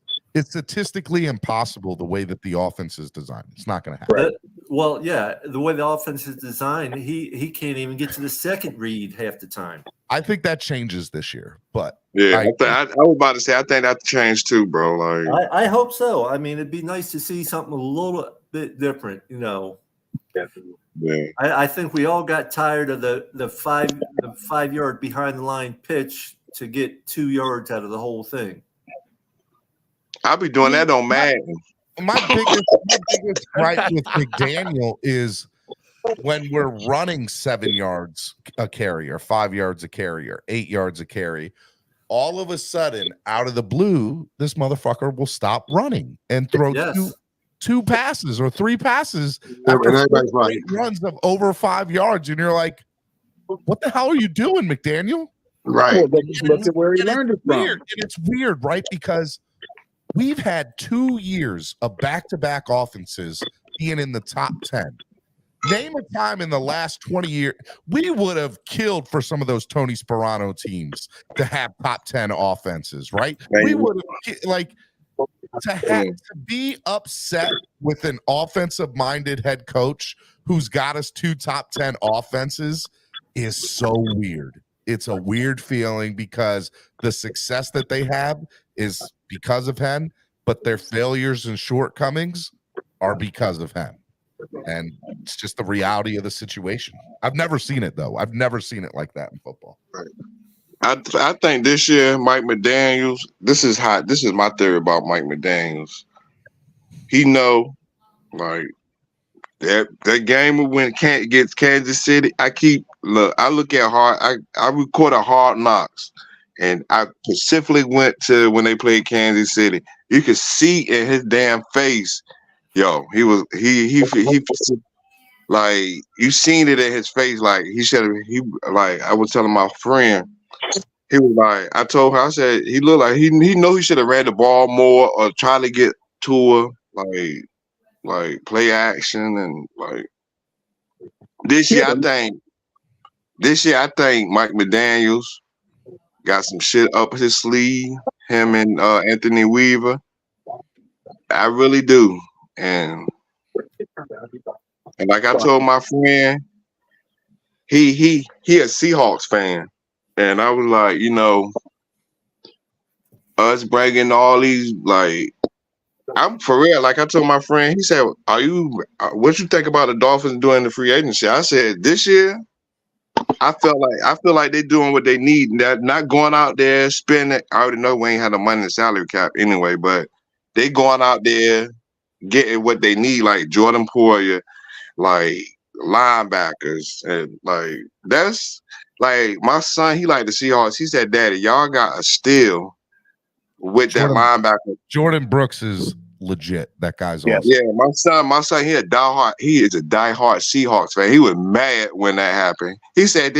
statistically impossible the way that the offense is designed. It's not going to happen. Well, yeah, the way the offense is designed, he can't even get to the second read half the time. I think that changes this year, but yeah, I was about to say I think that changed too, bro. Like I hope so. I mean, it'd be nice to see something a little bit different, you know. Definitely. Yeah. I think we all got tired of the 5 yard behind the line pitch to get 2 yards out of the whole thing. I'll be doing that on Madden. My biggest gripe with McDaniel is when we're running 7 yards a carry or 5 yards a carry or 8 yards a carry, all of a sudden, out of the blue, this motherfucker will stop running and throw two passes or 3 passes after runs of over 5 yards. And you're like, what the hell are you doing, McDaniel? Right. Look at where he learned it from. Weird. And it's weird, right? Because we've had 2 years of back-to-back offenses being in the top 10. Name a time in the last 20 years we would have killed for some of those Tony Sperano teams to have top 10 offenses, right? We would have to be upset with an offensive-minded head coach who's got us 2 top 10 offenses is so weird. It's a weird feeling because the success that they have is because of him, but their failures and shortcomings are because of him. And it's just the reality of the situation. I've never seen it, though. I've never seen it like that in football. Right. I think this year, Mike McDaniels, this is my theory about Mike McDaniels. He know, like, that game when Kent gets Kansas City, I look at I recorded Hard Knocks, and I specifically went to when they played Kansas City. You could see in his damn face, yo, he like you seen it in his face, like I was telling my friend, he was like, I told her, I said he looked like he know he should have ran the ball more or try to get to her, like play action and like this year. I think Mike McDaniels got some shit up his sleeve. Him and Anthony Weaver. I really do, and like I told my friend, he a Seahawks fan, and I was like, us bringing all these like. I'm for real. Like I told my friend, he said, what you think about the Dolphins doing the free agency? I said, this year, I feel like they're doing what they need. They're not going out there spending. I already know we ain't had the money in the salary cap anyway, but they going out there getting what they need, like Jordan Poyer, like linebackers, and like that's like my son, he like the Seahawks. He said, Daddy, y'all got a steal with that linebacker. Jordan Brooks is legit. That guy's awesome. Yeah, my son, he is a diehard Seahawks fan. He was mad when that happened. He said,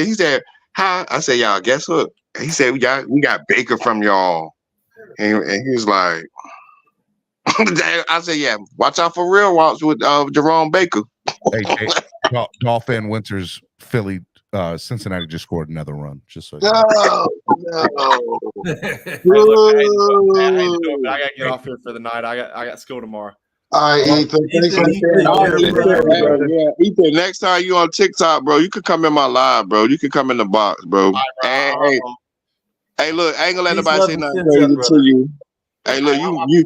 how? I said, y'all, guess what? He said, we got Baker from y'all. And he was like, I said, yeah, watch out for real walks with Jerome Baker. Hey, Dolphin Winters, Philly, Cincinnati just scored another run. Just so No. Hey, look, I gotta get off here for the night. I got school tomorrow. All right, Ethan. Thanks for Ethan, next time you on TikTok, bro, you could come in my live, bro. You could come in the box, bro. Hey, look, I ain't gonna let nobody say nothing crazy to you. Hey, look, you.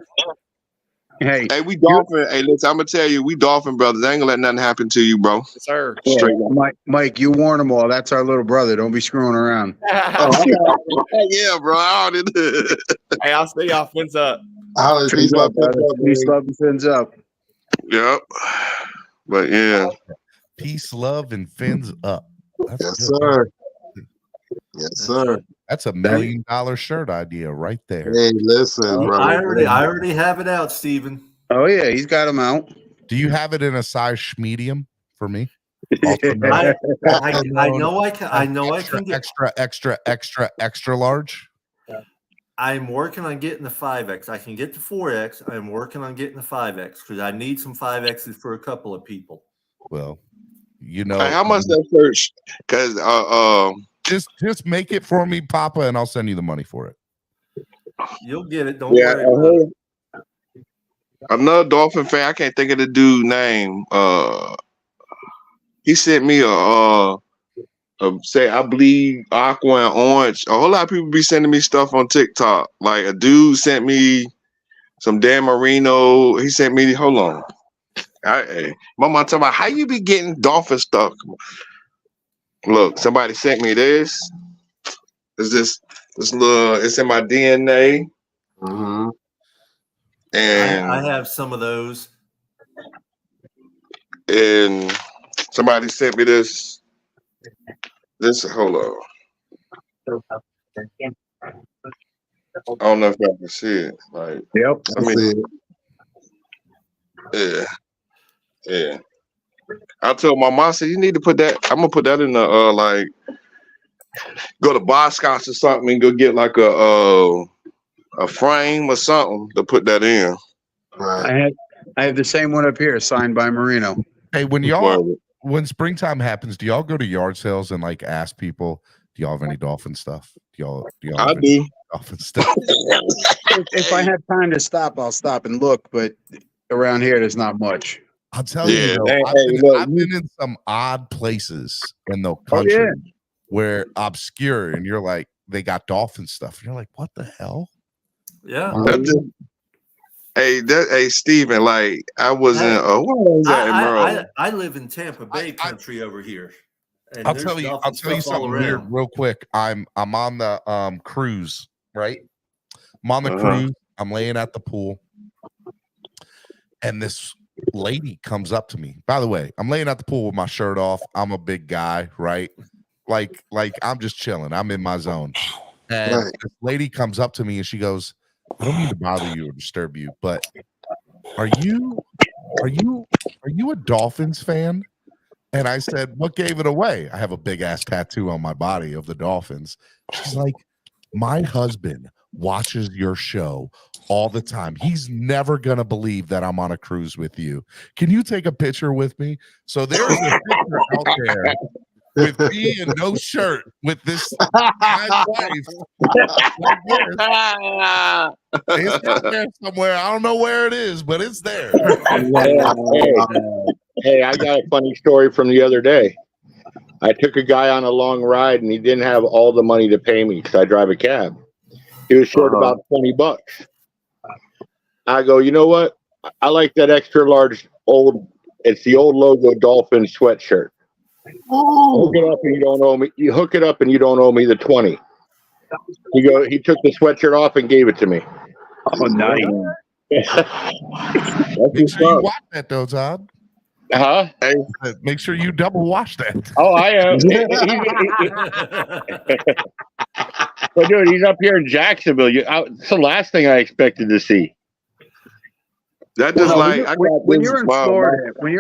Hey, we Dolphin. Hey, listen, I'm gonna tell you, we Dolphin brothers. I ain't gonna let nothing happen to you, bro. Yes, sir. Straight up. Mike, you warn them all. That's our little brother. Don't be screwing around. Yeah, bro. Hey, I'll see y'all. Fins up. Peace, love, and fins up. Yep. But yeah. Peace, love, and fins up. That's yes, good. sir. Yes, sir. That's $1 million shirt idea right there. Hey, listen, bro. I already have it out, Steven. Oh yeah, he's got him out. Do you have it in a size medium for me? I know I can get extra large. I'm working on getting the 5X. I can get the 4X. I'm working on getting the 5X because I need some 5Xs for a couple of people. Well, hey, how much that first? Because just make it for me, Papa, and I'll send you the money for it. You'll get it. Don't worry about it. Another Dolphin fan, I can't think of the dude's name. He sent me say I bleed aqua and orange. A whole lot of people be sending me stuff on TikTok. Like a dude sent me some Dan Marino. He sent me, hold on. My mom talking about how you be getting Dolphin stuff. Look, somebody sent me this. Is this little? It's in my DNA. Mm-hmm. And I have some of those. And somebody sent me this. Hold on. I don't know if y'all can see it. Like, yep. I mean, yeah. I told my mom, I said, you need to put that. I'm gonna put that in the like, go to Boscov's or something and go get like a frame or something to put that in. Right. I have the same one up here, signed by Marino. Hey, when springtime happens, do y'all go to yard sales and like ask people, do y'all have any Dolphin stuff? Do y'all I do. Dolphin stuff? If I have time to stop, I'll stop and look, but around here there's not much. I'll tell you, though, I've been in some odd places in the country where obscure, and you're like, they got Dolphin stuff. And you're like, what the hell? Yeah. Hey, Steven, like I wasn't. What was that in Maryland? I live in Tampa Bay country over here. And I'll tell you something weird real quick. I'm on the cruise, right? I'm on the cruise. I'm laying at the pool, and this lady comes up to me. By the way, I'm laying at the pool with my shirt off. I'm a big guy, right? Like I'm just chilling. I'm in my zone. And Right. this lady comes up to me and she goes, I don't mean to bother you or disturb you, but are you a Dolphins fan? And I said, what gave it away? I have a big ass tattoo on my body of the Dolphins. She's like, my husband watches your show all the time. He's never gonna believe that I'm on a cruise with you. Can you take a picture with me? So there's a picture out there with me and no shirt with this guy's wife. Like this. It's out there somewhere. I don't know where it is, but it's there. Hey, I got a funny story from the other day. I took a guy on a long ride and he didn't have all the money to pay me because I drive a cab. He was short about $20. I go, you know what? I like that extra large it's the old logo Dolphins sweatshirt. Hook it up and you don't owe me. You hook it up and you don't owe me the 20. He took the sweatshirt off and gave it to me. Oh, nice. Make sure you watch that though, Todd. Huh? Make sure you double watch that. Oh, I am. But dude, he's up here in Jacksonville. It's the last thing I expected to see. That just when you're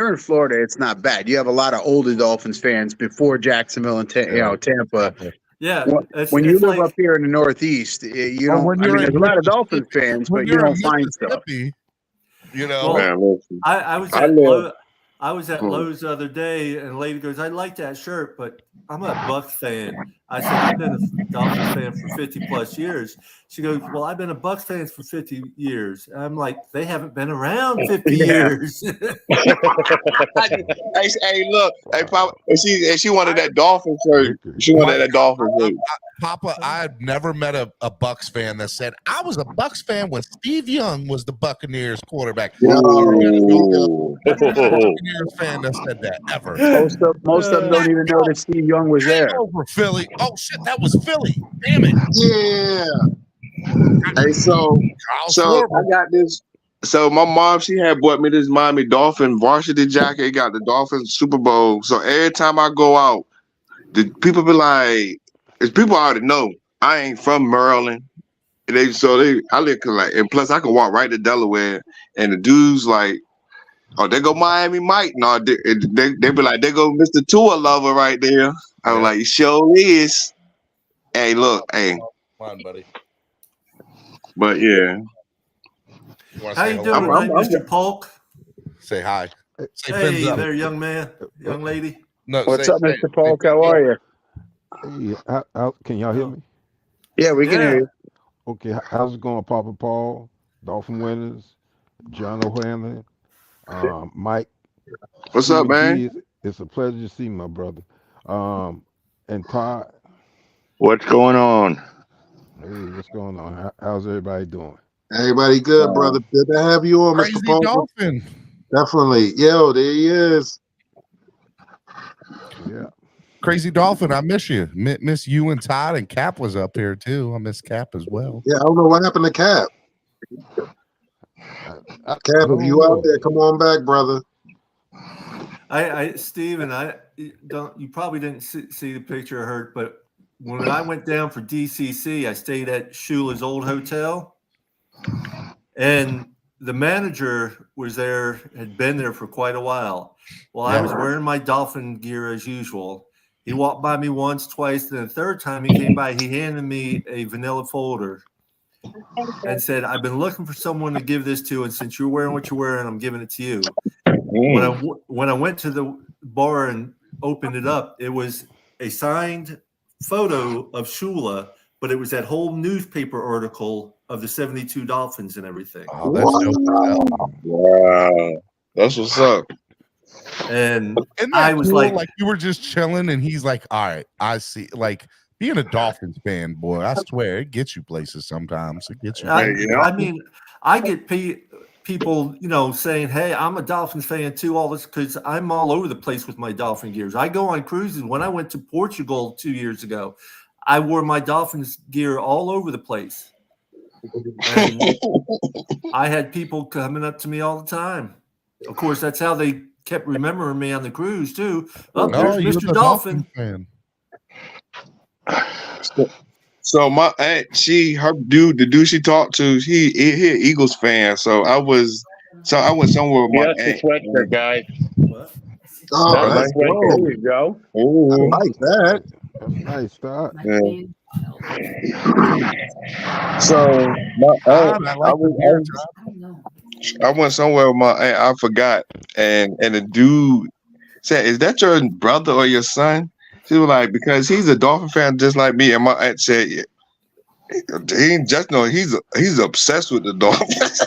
in Florida, it's not bad. You have a lot of older Dolphins fans before Jacksonville and Tampa. Yeah. When you live up here in the Northeast, you don't. There's a lot of Dolphins fans, but you don't find stuff. You Well, know, I was at Lowe's the other day, and a lady goes, I like that shirt, but I'm a Bucs fan. I said, I've been a Dolphins fan for 50 plus years. She goes, well, I've been a Bucs fan for 50 years. I'm like, they haven't been around 50 years. Hey, look, hey, Papa, she wanted that Dolphin shirt. She wanted that Dolphin shirt. Papa, I've never met a Bucs fan that said I was a Bucs fan when Steve Young was the Buccaneers quarterback. Buccaneers fan that said that ever. Most of them don't even know that Steve Young was there. Over Philly. Oh shit, that was Philly. Damn it. Yeah. Hey, so I got this. So my mom, she had bought me this Miami Dolphin varsity jacket. It got the Dolphins Super Bowl. So every time I go out, the people be like, it's people I already know. I ain't from Maryland. I live like, and plus I can walk right to Delaware, and the dudes like, oh, there go Miami Mike. No, they be like, there go Mr. Tua lover right there. I was like, you sure is. Hey, look, hey. Come on, buddy. But yeah. How you doing tonight, Mr. Polk? Say hi. Say Hey there, young man, young lady. No, What's up, Mr. Polk? How are you? Hey, can y'all hear me? Yeah, we can hear you. Okay, how's it going, Papa Paul, Dolphin Winners, John O'Hanlon, Mike? What's up, man? It's a pleasure to see my brother. And Todd. What's going on? Hey, what's going on? How's everybody doing? everybody good, brother. Good to have you on, Crazy Mr. Paul. Dolphin. Definitely. Yo, there he is. Yeah. Crazy Dolphin, I miss you. Miss you and Todd, and Cap was up here too. I miss Cap as well. Yeah, I don't know what happened to Cap. Cap, if you out there, come on back, brother. Steven, you probably didn't see the picture I heard, but when I went down for DCC, I stayed at Shula's old hotel, and the manager was there, had been there for quite a while. Well, I was wearing my Dolphin gear as usual. He walked by me once, twice, then the third time he came by, he handed me a vanilla folder and said, I've been looking for someone to give this to, and since you're wearing what you're wearing, I'm giving it to you. When I went to the bar and opened it up, it was a signed photo of Shula, but it was that whole newspaper article of the 72 Dolphins and everything. Oh, that's dope. Wow. That's what's up. And I was cool? Like you were just chilling, and he's like, all right, I see. Like being a Dolphins fan, boy, I swear it gets you places sometimes. It gets you. I mean, I get people, saying, hey, I'm a Dolphins fan too, all this, because I'm all over the place with my Dolphin gears. I go on cruises. When I went to Portugal 2 years ago, I wore my Dolphins gear all over the place. And I had people coming up to me all the time. Of course, that's how they kept remembering me on the cruise too. Oh, There's you're Mr. the Dolphin. fan. So my aunt, the dude she talked to, he an Eagles fan. So I went somewhere with my Yes, the aunt. sweatshirt, guys. Oh, That's my let's sweatshirt. go. There you go. I Ooh. like that. That's nice, Todd. Yeah. So my aunt, I like the beer, Todd. I went somewhere with my aunt. I forgot, and the dude said, "Is that your brother or your son?" She was like, "Because he's a Dolphin fan just like me." And my aunt said, "Yeah, he ain't just no, he's obsessed with the Dolphins."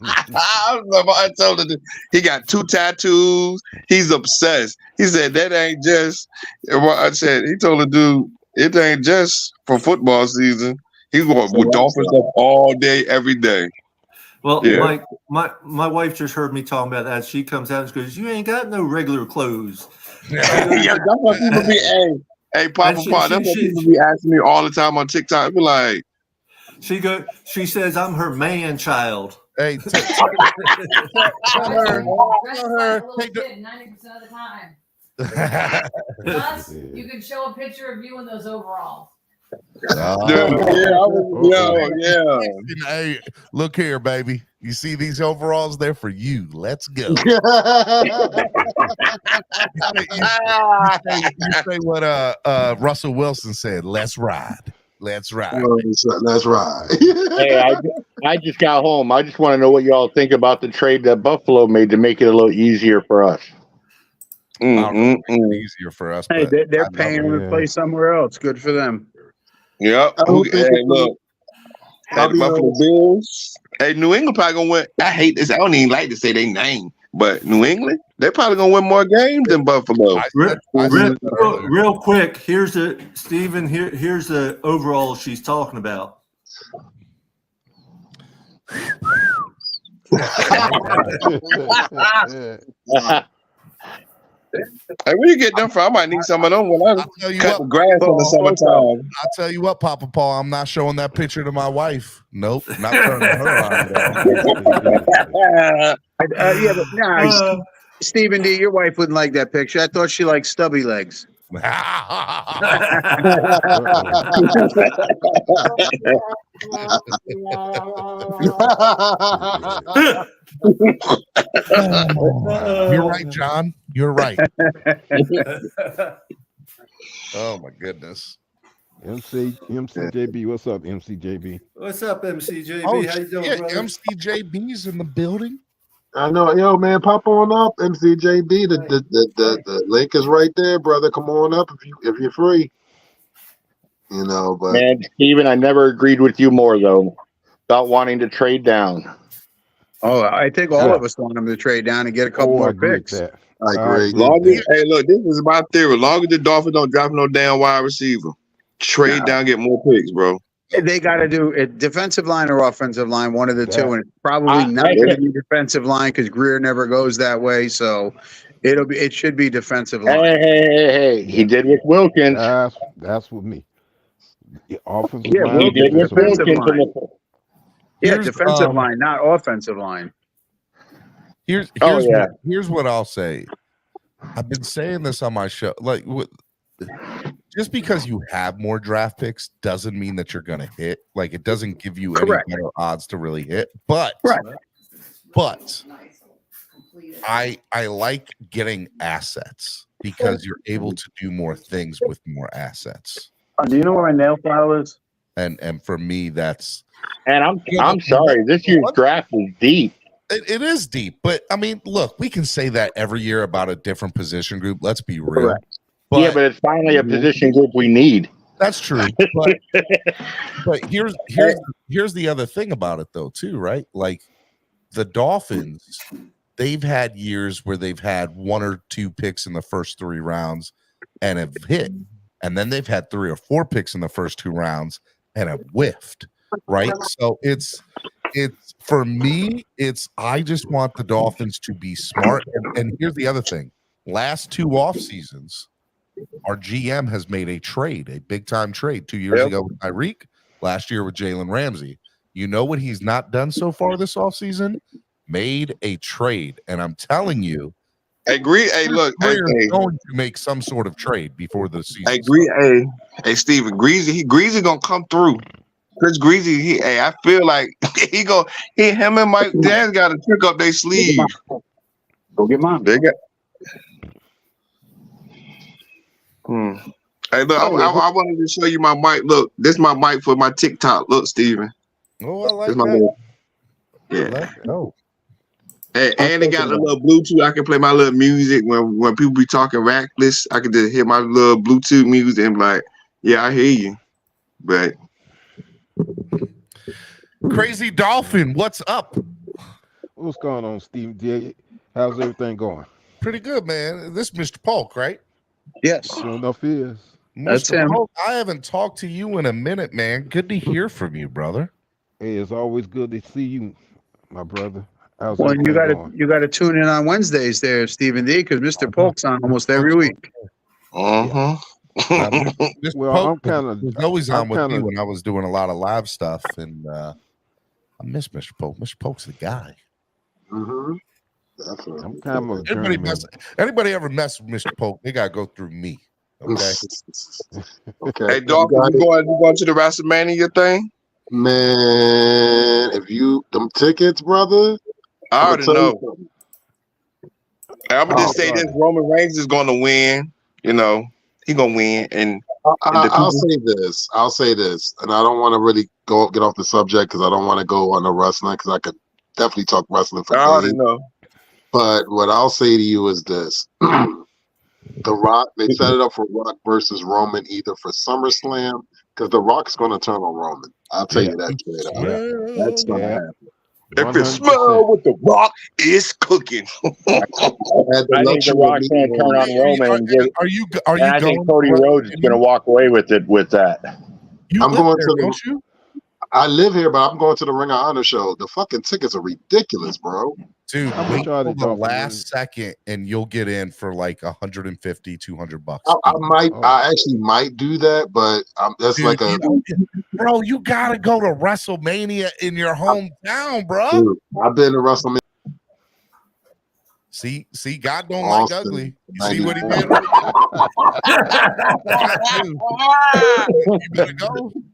I was like, my aunt told her that he got 2 tattoos. He's obsessed. He said that ain't just. And my aunt said he told the dude it ain't just for football season. He's going with Dolphins stuff all day, every day. Well, Yeah. my wife just heard me talking about that. She comes out and goes, "You ain't got no regular clothes." Yeah, that's what people be. Hey, Papa, she- Pop. she- That's what she- people be asking me all the time on TikTok. Be like, She says I'm her man child. Hey, tell her. Dress like a little kid 90% of the time. Plus, you can show a picture of you in those overalls. yeah. Hey, look here, baby. You see these overalls? They're for you. Let's go. You say what Russell Wilson said. Let's ride. Let's ride. That's right. Hey, I just got home. I just want to know what y'all think about the trade that Buffalo made to make it a little easier for us. Easier for us. Hey, But they're paying him to play somewhere else. Good for them. Yep. I don't think Hey, look. Hey, the Buffalo Bills. Hey, New England probably gonna win. I hate this. I don't even like to say their name, but New England, they're probably gonna win more games than Buffalo. Real quick, here's Steven, here's the overall she's talking about. Hey, where you get them from? I might need some of them when I cut the grass in the summertime. I'll tell you what, Papa Paul, I'm not showing that picture to my wife. Nope, not turning her on. Yeah, but nah, Stephen D, your wife wouldn't like that picture. I thought she liked stubby legs. You're right, John. You're right. Oh my goodness. MCJB, what's up, MCJB? What's up, MCJB? Oh, How you doing, shit, brother? MCJB's in the building. I know, yo, man, pop on up, MCJB. The link is right there, brother. Come on up if you're free. You know, but Man, Steven, I never agreed with you more though about wanting to trade down. Oh, I think all of us want him to trade down and get a couple more picks. I agree. Hey, look, this is my theory. As long as the Dolphins don't drop no damn wide receiver, trade down, get more picks, bro. They got to do it defensive line or offensive line, one of the two, and it's probably not going to be defensive line because Greer never goes that way. So it should be defensive line. Hey, he did with Wilkins. That's with me. The offensive Yeah, line. He did with Wilkins. Defensive line, not offensive line. Here's what I'll say. I've been saying this on my show. Like, just because you have more draft picks doesn't mean that you're going to hit. Like, it doesn't give you any better odds to really hit. But I like getting assets because you're able to do more things with more assets. Do you know where my nail file is? And for me, that's. And I'm sorry, this year's draft was deep. It is deep, but I mean, look, we can say that every year about a different position group. Let's be real. But it's finally a position group we need. That's true. But here's the other thing about it though, too, right? Like the Dolphins, they've had years where they've had 1 or 2 picks in the first 3 rounds and have hit, and then they've had 3 or 4 picks in the first 2 rounds and have whiffed. Right. So it's for me, I just want the Dolphins to be smart. And here's the other thing. Last 2 off seasons, our GM has made a big time trade 2 years ago with Tyreek, last year with Jalen Ramsey. You know what he's not done so far this offseason? made a trade, and I'm telling you, Hey, look, we're going to make some sort of trade before the season. Hey, Steven, Greasy gonna come through. Chris Greasy, I feel like him and Mike Dan got to trick up their sleeve. Go get mine. They got. Hey, look, I wanted to show you my mic. Look, this is my mic for my TikTok. Look, Steven. Oh, I like that. Yeah. Oh. Hey, and it got a little Bluetooth. I can play my little music when people be talking reckless. I can just hear my little Bluetooth music and be like, yeah, I hear you. But Crazy Dolphin, what's up? What's going on, Steve D? How's everything going? Pretty good, man. This is Mr. Polk, right? Yes. Sure enough is. That's Mr. him. Polk, I haven't talked to you in a minute, man. Good to hear from you, brother. Hey, it's always good to see you, my brother. How's Well, everything going? you gotta tune in on Wednesdays there, Stephen D, because Mr. Polk's on almost every week. Well, I'm kind of always on with me when I was doing a lot of live stuff, and I miss Mr. Polk. Mr. Polk's the guy. I'm kind of anybody ever mess with Mr. Polk, they gotta go through me. Okay. Okay. Hey, Dolphin, you going to the WrestleMania thing? Man, if you them tickets, brother, I already know. I'm gonna just say this: Roman Reigns is going to win. You know, he's gonna win, and I'll say this, and I don't want to really get off the subject because I don't want to go on the wrestling because I could definitely talk wrestling for I already days. know. But what I'll say to you is this: The Rock, they set it up for Rock versus Roman either for SummerSlam because The Rock's going to turn on Roman. I'll tell you that straight up. That's going to happen. If it smells what The Rock is cooking, I think The Rock's going to turn on Roman. I think Cody Rhodes is going to walk away with it with that. I'm going to. I live here, but I'm going to the Ring of Honor show. The fucking tickets are ridiculous, bro. Dude, wait till the last second and you'll get in for like $150, $200. I actually might do that, but that's like a bro. You gotta go to WrestleMania in your hometown, bro. Dude, I've been to WrestleMania. See, God don't like ugly. You see what he did?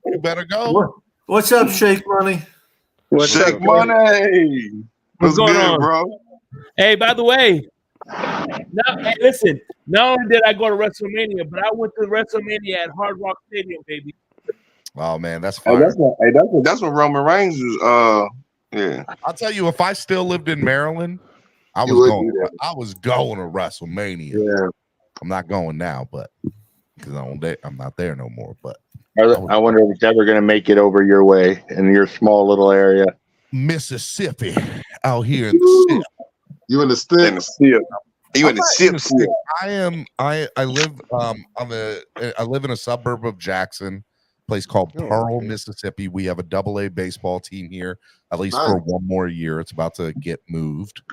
You better go. What's up, Shake Money? What's up, Money? What's going good, on, bro? Hey, by the way, listen. Not only did I go to WrestleMania, but I went to WrestleMania at Hard Rock Stadium, baby. Oh man, that's fine. That's what Roman Reigns is. Yeah. I'll tell you, if I still lived in Maryland, I was going to WrestleMania. Yeah. I'm not going now, but because I'm not there no more. But I wonder if it's ever going to make it over your way in your small little area. Mississippi, out here in the SIP. You in the SIP? In the SIP. You in the SIP? I live in a suburb of Jackson, a place called Pearl, Mississippi. We have a AA baseball team here, at least for one more year. It's about to get moved.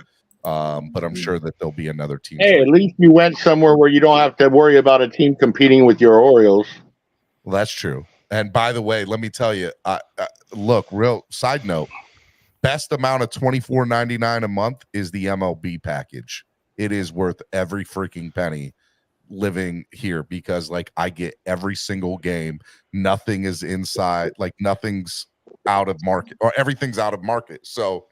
But I'm sure that there'll be another team. Hey, at least you went somewhere where you don't have to worry about a team competing with your Orioles. Well, that's true. And by the way, let me tell you, look, real side note, best amount of $24.99 a month is the MLB package. It is worth every freaking penny living here because like I get every single game. Nothing is inside, like nothing's out of market or everything's out of market. So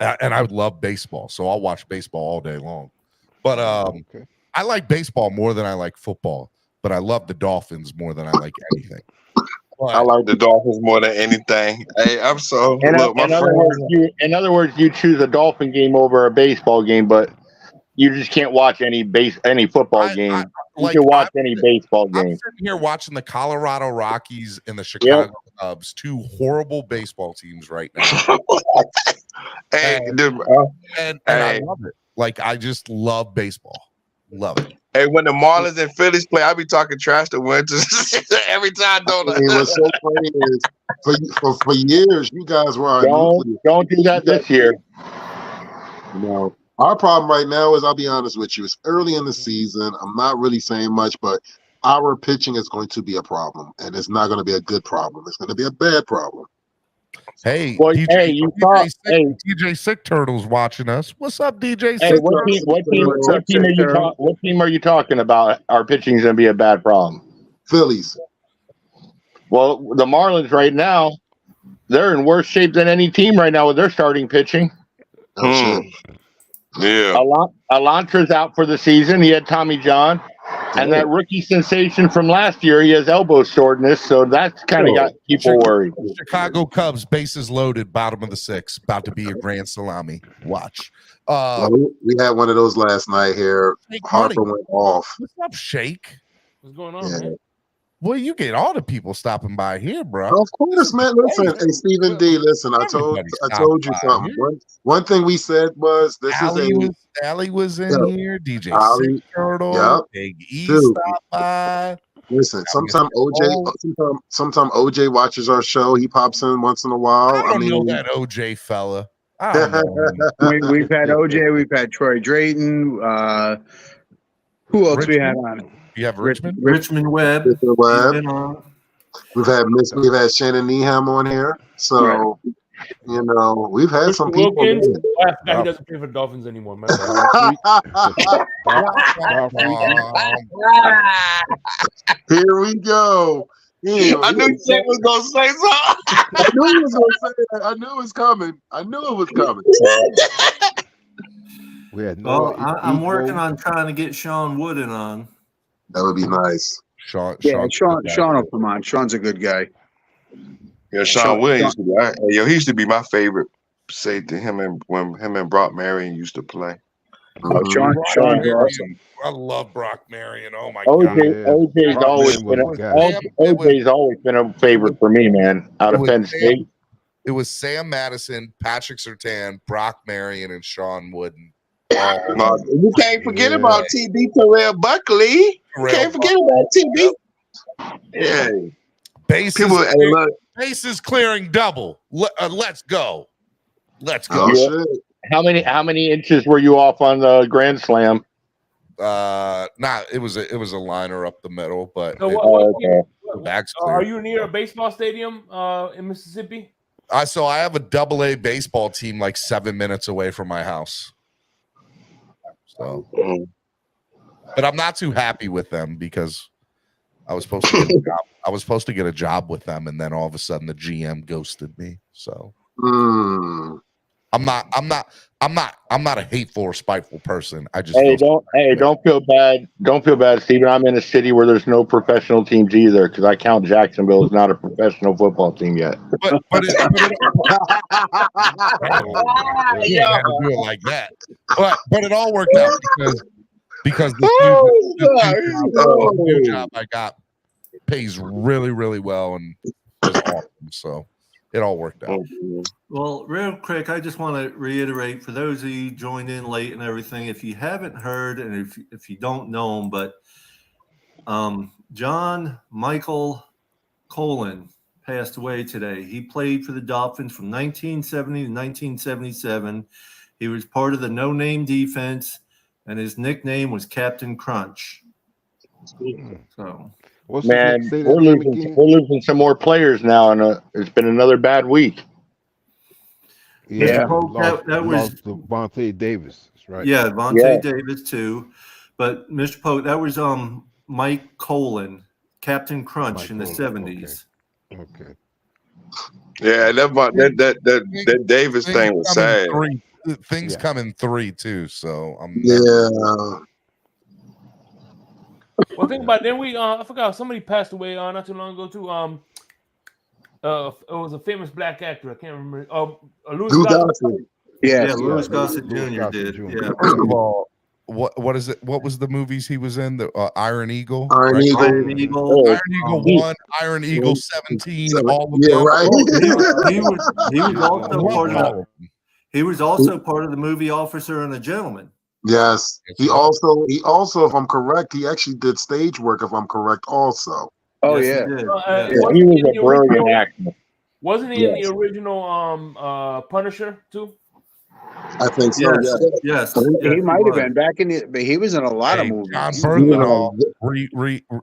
and I would love baseball, so I'll watch baseball all day long. But I like baseball more than I like football, but I love the Dolphins more than I like anything. But I like the Dolphins more than anything. Hey, I'm so in other words, you choose a Dolphin game over a baseball game, but you just can't watch any football game. You can watch any baseball game. I'm sitting here watching the Colorado Rockies and the Chicago Cubs, two horrible baseball teams right now. And I love it. Like I just love baseball. Love it. Hey, when the Marlins and Phillies play, I be talking trash to Winters every time. Don't I? What's so funny is for years you guys were don't do that this year. No. Our problem right now is, I'll be honest with you, it's early in the season. I'm not really saying much, but our pitching is going to be a problem, and it's not going to be a good problem. It's going to be a bad problem. Hey, Well, DJ, hey, you saw. Hey, DJ Sick Turtle's watching us. What's up, DJ hey, Sick what Turtle? team are you talking about? Our pitching is going to be a bad problem. Phillies. Well, the Marlins right now, they're in worse shape than any team right now with their starting pitching. Oh, shit. Yeah. Elantra's out for the season. He had Tommy John. And that rookie sensation from last year, he has elbow soreness. So that's kind of got people worried. Chicago Cubs, bases loaded, bottom of the sixth, about to be a grand salami. Watch. Well, we had one of those last night here. Harper went off. What's up, Shake? What's going on, man? Well, you get all the people stopping by here, bro. Of course, man. Listen, hey, Stephen D. Listen, I told you something. One thing we said was Allie was in here. DJ Sick Turtle, Big E stopped by. Listen, sometimes OJ watches our show. He pops in once in a while. I don't know that OJ fella. I don't know. We've had OJ. We've had Troy Drayton. Who else we had on? You have Richmond Webb. We've had Shannon Needham on here. So you know, we've had some people. Wilkins, he doesn't play for the Dolphins anymore. Here we go. I knew Jake was gonna say something. I knew he was gonna say that. I knew it was coming. I'm working on trying to get Sean Wooden on. That would be nice. Sean will come on. Sean's a good guy. Yeah, Sean Williams. He used to be my favorite safety. Him and Brock Marion used to play. Sean's awesome. I love Brock Marion. Oh my OJ's always been a favorite for me, man. Out of Penn State. It was Sam Madison, Patrick Surtain, Brock Marion, and Sean Wooden. You can't forget about TB Terrell Buckley. Can't forget about TB. Yeah. Bases clearing double. Let's go. How many inches were you off on the grand slam? It was a liner up the middle, but are you near a baseball stadium in Mississippi? I have a AA baseball team like 7 minutes away from my house. So, but I'm not too happy with them because I was supposed to get a job with them, and then all of a sudden the GM ghosted me. So I'm not a hateful or spiteful person. I just don't feel bad. Don't feel bad, Steven. I'm in a city where there's no professional teams either because I count Jacksonville as not a professional football team yet. But it do it like that. But it all worked out because the new job I got pays really, really well and is awesome. So it all worked out. Well, real quick, I just want to reiterate for those of you joined in late and everything, if you haven't heard and if you don't know him, but John Michael Colin passed away today. He played for the Dolphins from 1970 to 1977. He was part of the no-name defense, and his nickname was Captain Crunch. So, man, we're losing some more players now, and it's been another bad week. Yeah, that was Vontae Davis. That's right. Yeah, Vontae Davis too. But Mr. Pope, that was Mike Colin, Captain Crunch in the 70s. Okay. Yeah, that Davis thing was sad. Things come in three too, so Well, think about it. Then I forgot somebody passed away not too long ago too. It was a famous black actor. I can't remember. Louis Gossett. Louis Gossett Jr. did. Yeah. First of all, what is it? What was the movies he was in? The Iron Eagle. Iron Eagle 1, Iron Eagle 17. All of them. Right. He was also part of the movie Officer and a Gentleman. Yes. He also, if I'm correct, he actually did stage work. If I'm correct, also. Oh yes, yeah. He was a brilliant actor. Wasn't he in the original Punisher too? I think so. Yes. He might have been back in but he was in a lot of movies. John Bernthal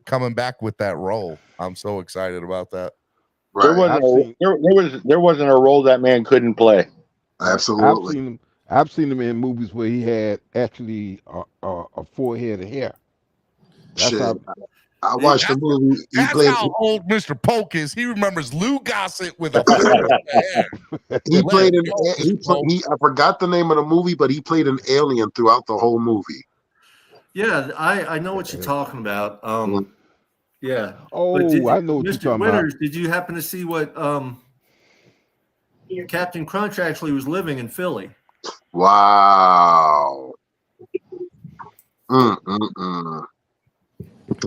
coming back with that role. I'm so excited about that. Right. There wasn't a role that man couldn't play. Absolutely. I've seen him in movies where he had actually a forehead of hair. That's Shit. how. I watched the movie. He That's played. how old Mr. Polk is. He remembers Lou Gossett with a hair. He played an. Polk. I forgot the name of the movie, but he played an alien throughout the whole movie. Yeah, I know what you're talking about. Yeah. Oh, I know what you're Mr. talking Winters, about. did you happen to see what Captain Crunch actually was living in Philly? Wow.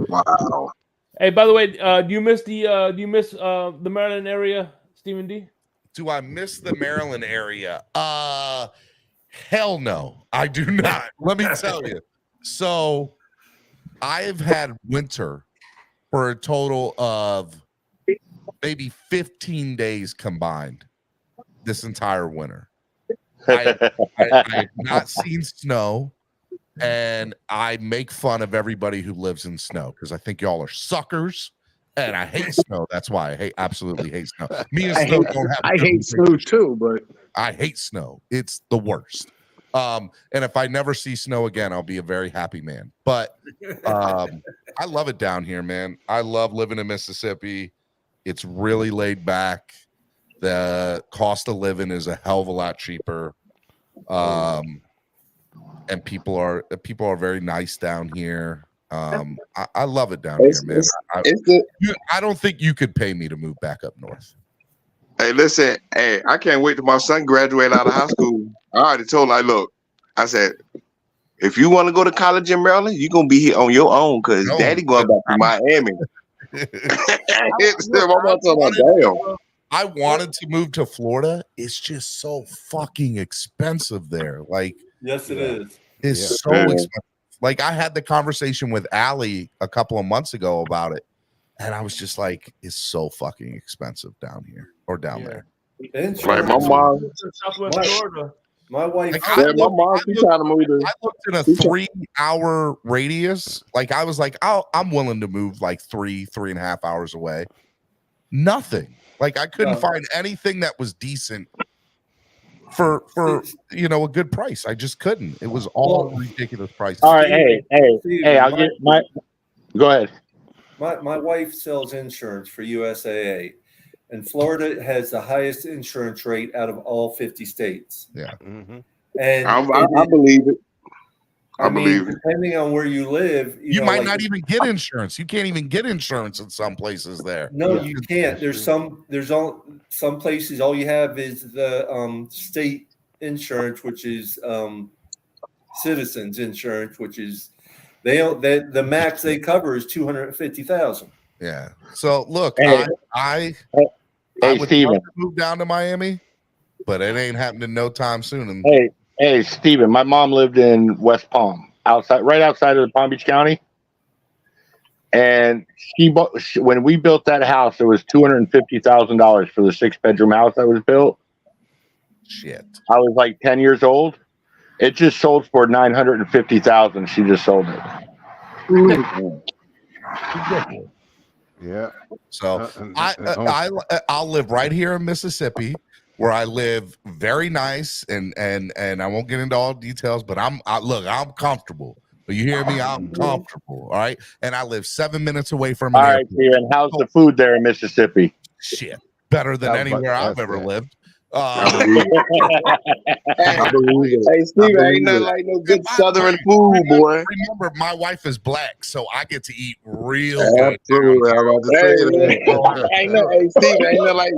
Wow. Hey, by the way, do you miss the Maryland area, Stephen D? Do I miss the Maryland area? Hell no, I do not. Let me tell you. So I've had winter for a total of maybe 15 days combined this entire winter. I have not seen snow, and I make fun of everybody who lives in snow because I think y'all are suckers, and I hate snow. That's why I absolutely hate snow. Me and snow don't have. I hate snow too, but I hate snow. It's the worst. And if I never see snow again, I'll be a very happy man. But I love it down here, man. I love living in Mississippi. It's really laid back. The cost of living is a hell of a lot cheaper. And people are very nice down here. I love it down here, man. I don't think you could pay me to move back up north. Hey, listen, hey, I can't wait till my son graduate out of high school. I already told him, look, I said, if you want to go to college in Maryland, you're going to be here on your own because daddy going back to Miami. I wanted to move to Florida. It's just so fucking expensive there. Like, yes, it is. It's so expensive. Like, I had the conversation with Allie a couple of months ago about it, and I was just like, it's so fucking expensive down here or down there. Right, my mom. Southwest Florida. My wife. Like, I looked in a 3-hour radius. Like, I was like, I'm willing to move like 3.5 hours away. Nothing. Like, I couldn't find anything that was decent for a good price. I just couldn't. It was all ridiculous prices. All right, hey, I'll get my. Go ahead. My wife sells insurance for USAA, and Florida has the highest insurance rate out of all 50 states. Yeah, and I believe it. I believe it. Depending on where you live, you might not even get insurance. You can't even get insurance in some places there. No, you can't. There's some places all you have is the state insurance, which is citizens insurance, which is the max they cover is $250,000. Yeah. So look, I would Steven, love to move down to Miami, but it ain't happening no time soon. Hey, Steven, my mom lived in West Palm, right outside of Palm Beach County. And when we built that house, it was $250,000 for the 6-bedroom house that was built. Shit. I was like 10 years old. It just sold for $950,000. She just sold it. Yeah. So I'll live right here in Mississippi, where I live very nice, and I won't get into all details, but I'm comfortable. But you hear me? I'm comfortable. All right. And I live 7 minutes away from All right, Steven, how's the food there in Mississippi? Shit. Better than anywhere I've ever lived. Hey, Steve, ain't nothing like no good Southern food, boy. Remember, my wife is black, so I get to eat real good. I know, hey, Steve, ain't nothing like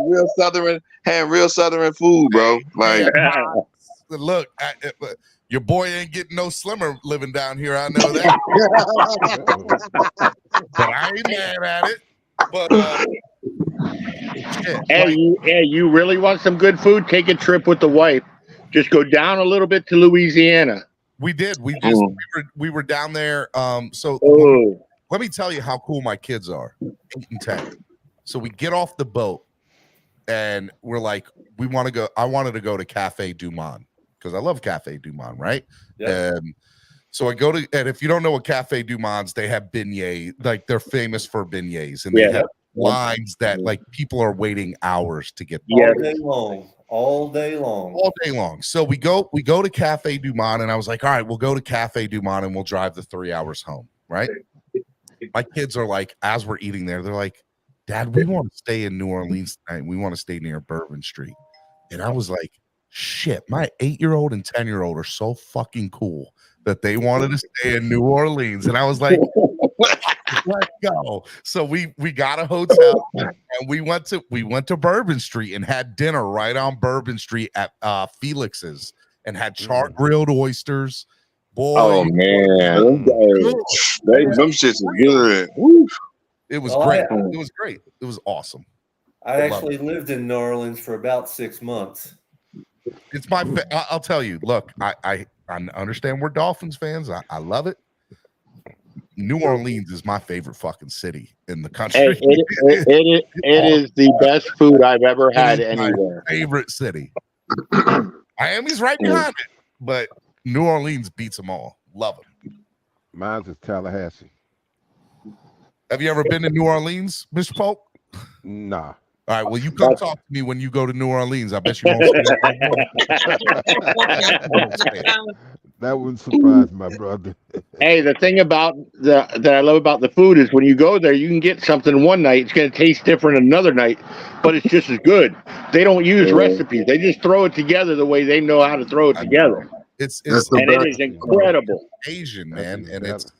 real Southern food, bro. Like, look, your boy ain't getting no slimmer living down here. I know that, but I ain't mad at it. But you really want some good food? Take a trip with the wife. Just go down a little bit to Louisiana. We did. We were down there. So let me tell you how cool my kids are. 8 and 10. So we get off the boat, and we're like, we want to go. I wanted to go to Cafe Du Monde because I love Cafe Du Monde, right? Yeah. So I go to, and if you don't know what Cafe Du Monde's, they have beignets, like they're famous for beignets, and they have lines that like people are waiting hours to get all day long. All day long. So we go to Cafe Du Monde, and I was like, all right, we'll go to Cafe Du Monde and we'll drive the 3 hours home, right? My kids are like, as we're eating there, they're like, Dad, we want to stay in New Orleans tonight. We want to stay near Bourbon Street. And I was like, shit, my 8-year-old and 10-year-old are so fucking cool that they wanted to stay in New Orleans. And I was like, let's go. So we got a hotel and we went to Bourbon Street and had dinner right on Bourbon Street at Felix's and had char grilled oysters. Boy, oh man, them shits is good. Woo. It was great. It was great. It was awesome. I actually lived in New Orleans for about 6 months. It's my. I'll tell you. Look, I understand we're Dolphins fans. I love it. New Orleans is my favorite fucking city in the country. It is the best food I've ever had anywhere. My favorite city. Miami's right behind it, but New Orleans beats them all. Love them. Mine's is Tallahassee. Have you ever been to New Orleans, Mr. Polk? Nah. All right, well, you come talk to me when you go to New Orleans. I bet you won't see it. That wouldn't surprise my brother. Hey, the thing about that I love about the food is when you go there, you can get something one night. It's going to taste different another night, but it's just as good. They don't use recipes. They just throw it together the way they know how to throw it together. It's and it is incredible. Asian, man, and it's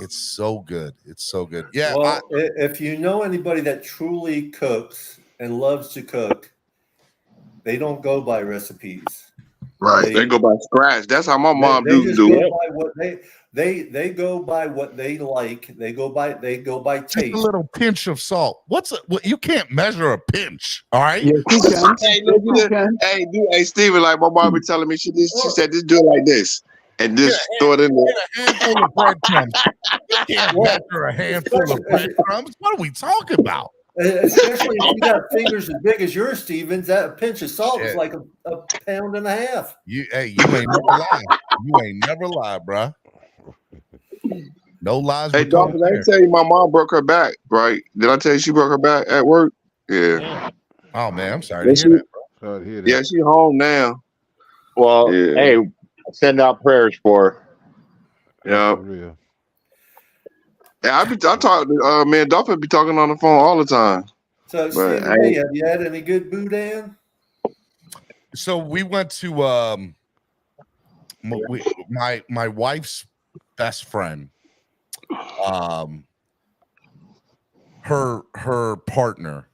so good. It's so good. Yeah. Well, if you know anybody that truly cooks and loves to cook, they don't go by recipes. Right. They go by scratch. That's how my mom do it. Go by what they go by what they like. They go by taste. Just a little pinch of salt. You can't measure a pinch, all right? Yes, you can. Hey, Steven, like my mom be telling me, she said, just do it like this. And just throw it in there. A handful of breadcrumbs. You can't measure a handful of breadcrumbs. What are we talking about? Especially if you got fingers as big as yours, Stevens, that pinch of salt is like a pound and a half. You ain't never lie. You ain't never lie, bro. No lies. Hey, Dolphins, I tell you, my mom broke her back, right? Did I tell you she broke her back at work? Yeah. Oh man, I'm sorry to hear that, bro. Sorry to hear that. Yeah, she home now. Well, hey, send out prayers for her. Yeah. Yeah, I talk. Man, Dolphin be talking on the phone all the time. So, Steve, hey, have you had any good boudin? So we went to my wife's best friend. Her partner,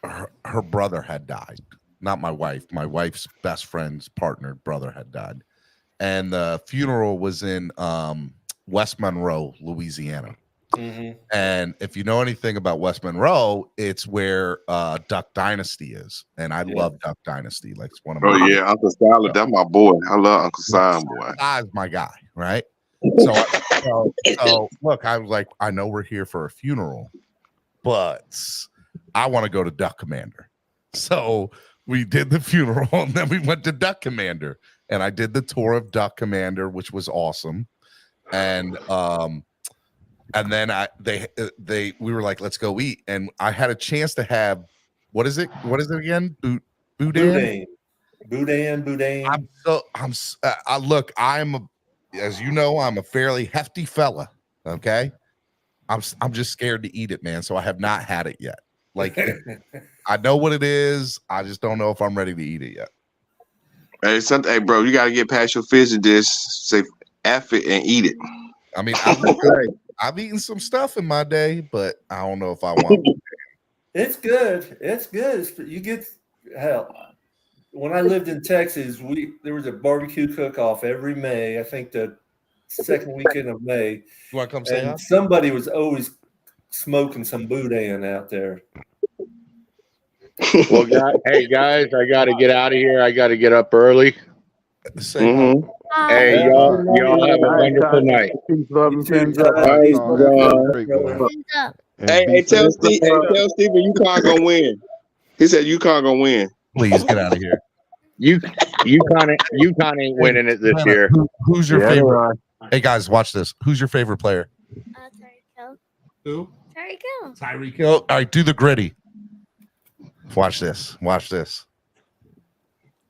her brother had died. Not my wife. My wife's best friend's partner brother had died, and the funeral was in West Monroe, Louisiana. Mm-hmm. And if you know anything about West Monroe, it's where Duck Dynasty is, and I love Duck Dynasty. Like it's one of my. Oh yeah, Uncle Silas, that's my boy. I love Uncle Silas, boy. Silas, my guy, right? So look, I was like, I know we're here for a funeral, but I want to go to Duck Commander. So we did the funeral, and then we went to Duck Commander, and I did the tour of Duck Commander, which was awesome, and then we were like, let's go eat. And I had a chance to have, what is it again? Boudin. As you know, I'm a fairly hefty fella. Okay. I'm just scared to eat it, man. So I have not had it yet. Like I know what it is. I just don't know if I'm ready to eat it yet. Hey, bro, you got to get past your fish and just say F it and eat it. I mean, I've eaten some stuff in my day, but I don't know if I want it. It's good. You get hell. When I lived in Texas, there was a barbecue cook-off every May. I think the second weekend of May. You want to come say hi? Somebody was always smoking some boudin out there. Well, hey guys, I got to get out of here. I got to get up early. Mm-hmm. Hey, y'all have a wonderful night. Hey, tell Stephen UConn gonna win. He said UConn gonna win. Please get out of here. UConn ain't winning it this year. Who's your favorite? Hey guys, watch this. Who's your favorite player? Who? Tyreek Hill. Tyreek Hill. All right, do the gritty. Watch this. Watch this.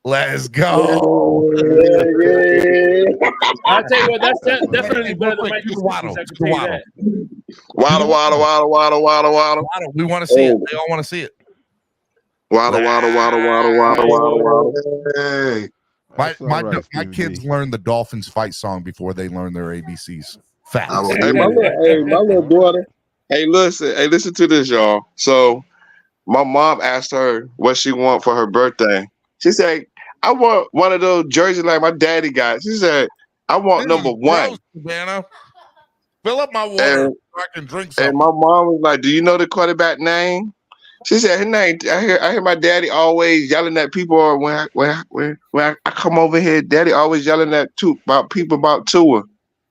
Let's go. I'll tell you what, that's definitely better than Mike Waddle. I can tell you that. Waddle. We want to see it. They all want to see it. Waddle. Hey. My kids learn the Dolphins fight song before they learn their ABCs. Facts. Hey, my little daughter. Hey, listen to this, y'all. So my mom asked her what she want for her birthday. She said, I want one of those jerseys like my daddy got. She said, I want number 1. Savannah. Fill up my water so I can drink something. And my mom was like, do you know the quarterback name? She said her name. I hear my daddy always yelling at people when I come over here. Daddy always yelling at people about Tua.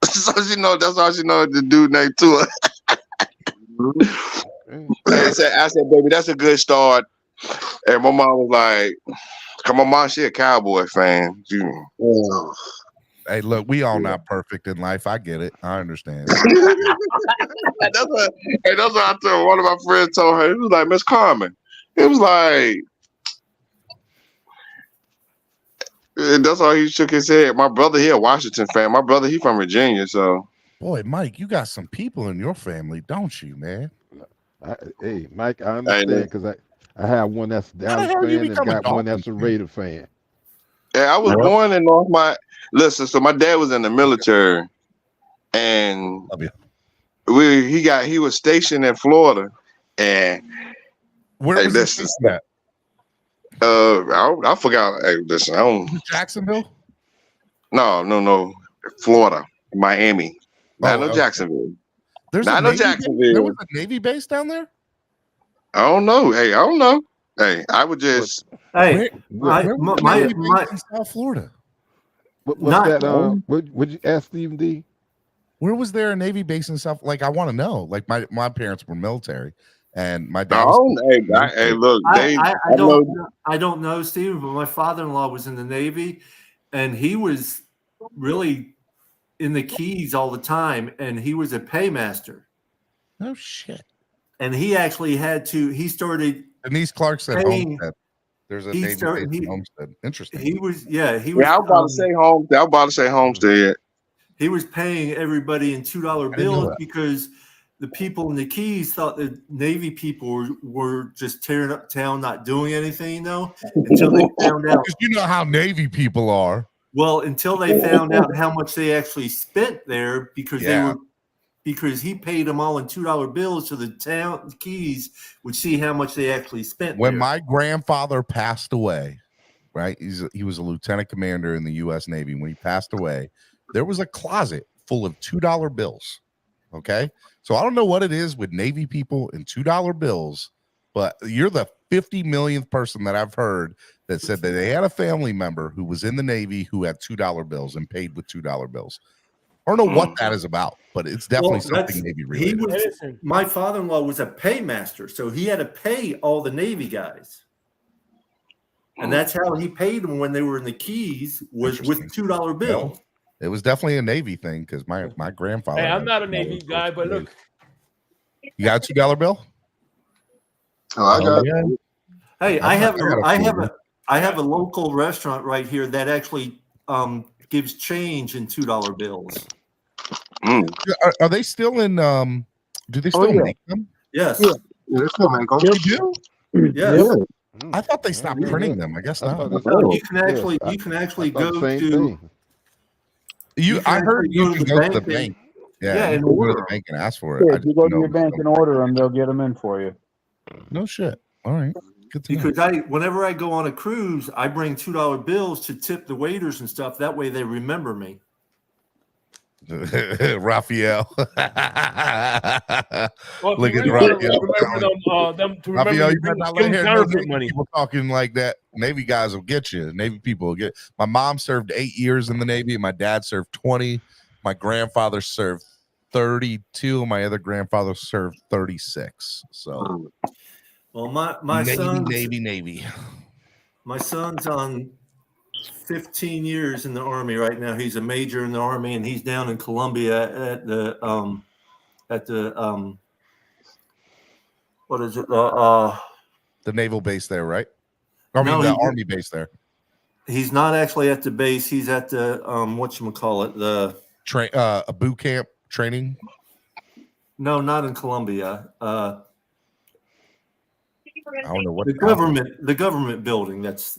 So she know that's all she knows. The dude named Tua. I said, baby, that's a good start. And my mom was like, "Come on, mom, she a Cowboy fan." Hey, look, we all not perfect in life. I get it. I understand. That's what I told one of my friends. Told her, it was like, Miss Carmen. It was like, and that's all he shook his head. My brother, he a Washington fan. My brother, he from Virginia. So, boy, Mike, you got some people in your family, don't you, man? Hey, Mike, I understand because I have one that's a Dallas fan and got one that's a Raider fan. Yeah, I was born in North Miami. Listen, so my dad was in the military, and he was stationed in Florida. And where was he at? I forgot. Hey, listen, I don't. Jacksonville? No, Florida, Miami. Not Jacksonville. Jacksonville. There was a Navy base down there? I don't know. Hey, I don't know. Hey, I would just. Hey, where my in South Florida? What's that? Would you ask Stephen D? Where was there a Navy base in South? Like, I want to know. Like, my parents were military, and my dad. Hey, look, I don't know, Stephen, but my father-in-law was in the Navy, and he was really in the Keys all the time, and he was a paymaster. Oh shit! And he actually had to. He started. Denise Clark said paying, Homestead. There's a Navy base in Homestead. Interesting. He was. I was about to say Homestead. I was about to say Homestead. He was paying everybody in $2 bills because the people in the Keys thought the Navy people were just tearing up town, not doing anything, until they found out. Because you know how Navy people are. Well, until they found out how much they actually spent there, because he paid them all in $2 bills, so the Keys would see how much they actually spent. When my grandfather passed away, right? He was a lieutenant commander in the U.S. Navy. When he passed away, there was a closet full of $2 bills. Okay. So I don't know what it is with Navy people and $2 bills, but you're the 50 millionth person that I've heard that said that they had a family member who was in the Navy who had $2 bills and paid with $2 bills. I don't know what that is about, but it's definitely something Navy related. My father-in-law was a paymaster, so he had to pay all the Navy guys. And that's how he paid them when they were in the Keys, was with $2 bills. It was definitely a Navy thing because my grandfather. Hey, I'm not a Navy guy, but look. You got a $2 bill? Oh, I got. Yeah. Hey, I have a local restaurant right here that actually gives change in $2 bills. Are they still in? Do they still make them? Yes. Yeah, they still make them. They do. Yes. Yeah. I thought they stopped printing them. I guess not. No, you can actually go to. I heard you can go to the bank. Yeah, and go to the bank and ask for it. Yeah, if you go to your bank and order them, they'll get them in for you. No shit. All right. Good to know. Because whenever I go on a cruise, I bring $2 bills to tip the waiters and stuff. That way they remember me. Raphael. Well, Look at Raphael. Them to remember you better not let here counterfeit money. People talking like that. Navy guys will get you. Navy people will get. My mom served 8 years in the Navy. My dad served 20. My grandfather served 32. My other grandfather served 36. So, well, my son Navy. My son's on 15 years in the Army right now. He's a major in the Army, and he's down in Colombia at the what is it? The naval base there, right? I mean, No, the Army base there. He's not actually at the base. He's at the whatchamacallit, the a boot camp training. No, not in Columbia. I don't know what the government building. That's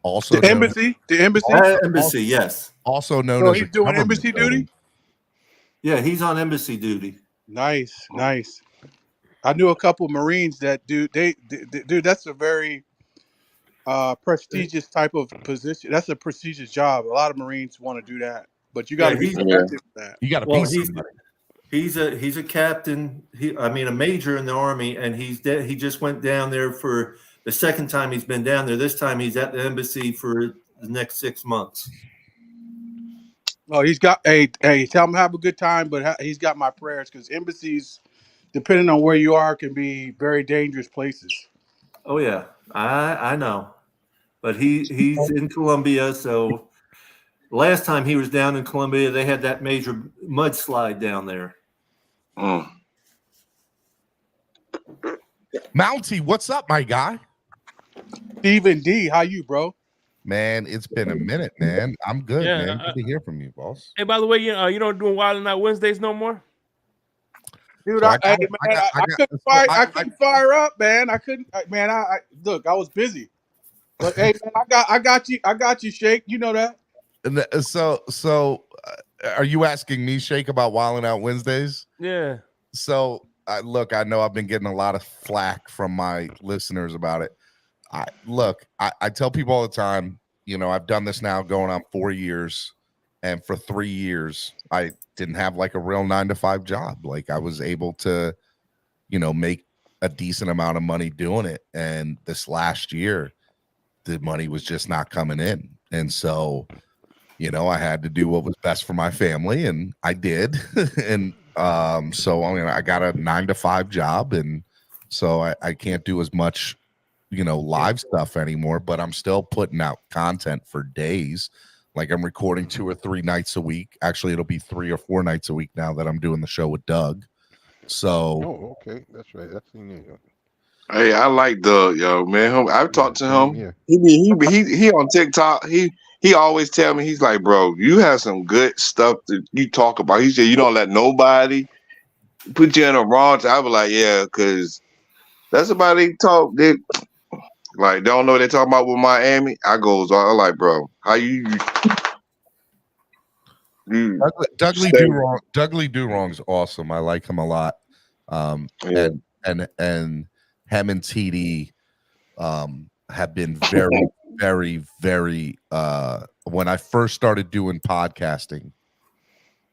also the embassy. The embassy. Embassy, yes. Also known So as he's a doing government embassy building. duty. Yeah, he's on embassy duty. Nice. I knew a couple Marines that do. Dude, that's a very prestigious type of position. That's a prestigious job. A lot of Marines want to do that, but you got to be selective for that. You got to Well, be somebody. he's a captain. A major in the Army, and he just went down there for the second time he's been down there. This time he's at the embassy for the next 6 months. Oh, he's got hey, tell him have a good time, but he's got my prayers because embassies, depending on where you are, can be very dangerous places. Oh yeah, I know, but he's in Columbia. So last time he was down in Columbia, they had that major mudslide down there. Mountie, what's up, my guy? Stephen D, how you, bro? Man, it's been a minute, man. I'm good, Yeah, man. Good to hear from you, boss. Hey, by the way, you don't do Wild Night Wednesdays no more, Dude. So I couldn't fire up, man. I couldn't, man. I look, I was busy, but hey, man, I got you, Shake. You know that. And so, are you asking me, Shake, about Wilding Out Wednesdays? Yeah. So, look, I know I've been getting a lot of flack from my listeners about it. I tell people all the time, I've done this now going on 4 years, and for 3 years, I didn't have like a real 9-to-5 job. Like I was able to, make a decent amount of money doing it. And this last year, the money was just not coming in. And so, I had to do what was best for my family, and I did. And so I got a 9-to-5 job, and so I can't do as much live stuff anymore, but I'm still putting out content for days. Like I'm recording 2 or 3 nights a week. Actually, it'll be 3 or 4 nights a week now that I'm doing the show with Doug. So, okay, that's right. That's in there. Hey, I like Doug, yo, man. I've talked to him. Yeah. He on TikTok. He always tell me, he's like, bro, you have some good stuff that you talk about. He said you don't let nobody put you in a wrong. I was like, yeah, because that's somebody talk. They like don't know what they're talking about with Miami. I goes, I'm like, bro, how you Dudley Do Wrong's awesome. I like him a lot. And him and TD have been very, very, very when I first started doing podcasting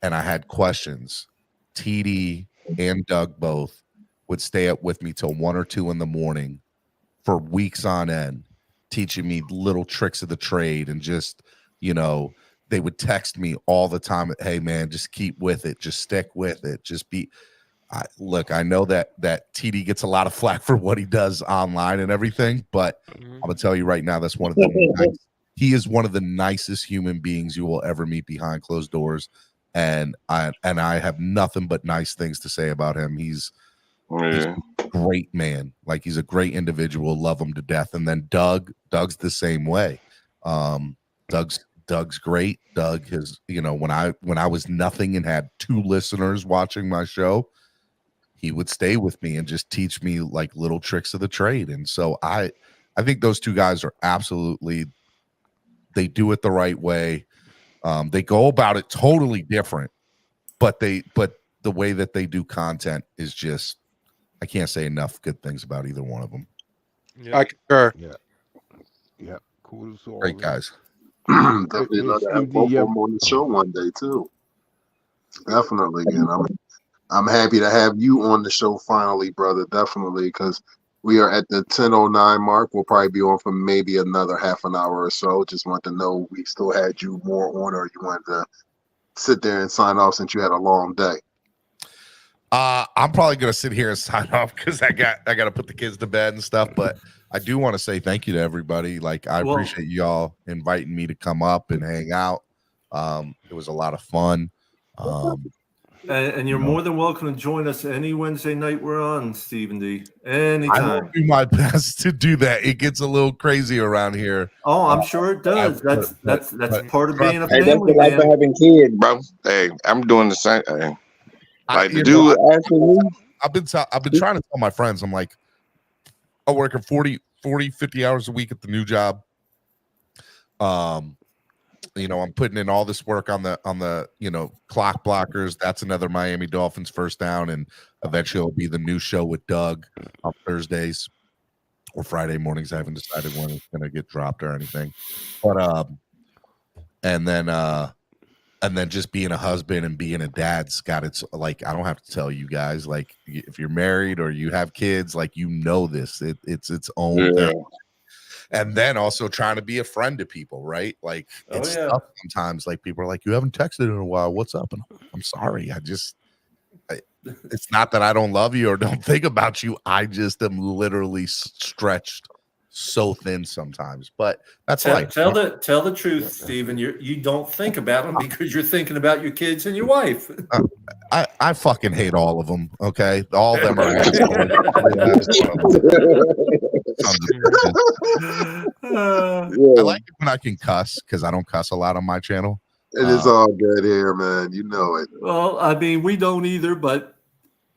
and I had questions, TD and Doug both would stay up with me till 1 or 2 in the morning for weeks on end, teaching me little tricks of the trade. And just, they would text me all the time. Hey man, just keep with it. Just stick with it. Just be, look, I know that TD gets a lot of flack for what he does online and everything, but I'm gonna tell you right now, that's one of the he is one of the nicest human beings you will ever meet behind closed doors. And I have nothing but nice things to say about him. He's a great man. Like he's a great individual. Love him to death. And then Doug's the same way. Doug's great. Doug has, when I was nothing and had 2 listeners watching my show, he would stay with me and just teach me like little tricks of the trade. And so I think those 2 guys are absolutely, they do it the right way. They go about it totally different, but the way that they do content is just, I can't say enough good things about either one of them. I concur. Yeah. Cool. Great guys. Definitely love to have both of them on the show one day too. Definitely, and I'm happy to have you on the show finally, brother. Definitely, because we are at the 10:09 mark. We'll probably be on for maybe another half an hour or so. Just want to know we still had you more on, or you wanted to sit there and sign off since you had a long day. I'm probably gonna sit here and sign off because I got to put the kids to bed and stuff. But I do want to say thank you to everybody. Like I appreciate y'all inviting me to come up and hang out. It was a lot of fun. And you're more than welcome to join us any Wednesday night we're on, Stephen D. Anytime. I will do my best to do that. It gets a little crazy around here. Oh, I'm sure it does. That's part of being a Hey, that's family, the life man. of having kids, bro. Hey, I'm doing the same. Hey. Like the you dude know, asking me. I've been trying to tell my friends, I'm like, I'm working 40, 50 hours a week at the new job. You know, I'm putting in all this work on the you know, clock blockers. That's another Miami Dolphins first down, and eventually it'll be the new show with Doug on Thursdays or Friday mornings. I haven't decided when it's gonna get dropped or anything. But and then just being a husband and being a dad's got its, like, I don't have to tell you guys, like, if you're married or you have kids, like, you know this. It's its own thing. And then also trying to be a friend to people, right? Like, it's tough sometimes. Like, people are like, you haven't texted in a while. What's up? And I'm sorry. It's not that I don't love you or don't think about you. I just am literally stretched so thin sometimes. But that's life. Tell the truth, Stephen. You don't think about them because you're thinking about your kids and your wife. I fucking hate all of them. Okay, all of them are. I like it when I can cuss because I don't cuss a lot on my channel. It is all good here, man. You know it. Well, I mean, we don't either, but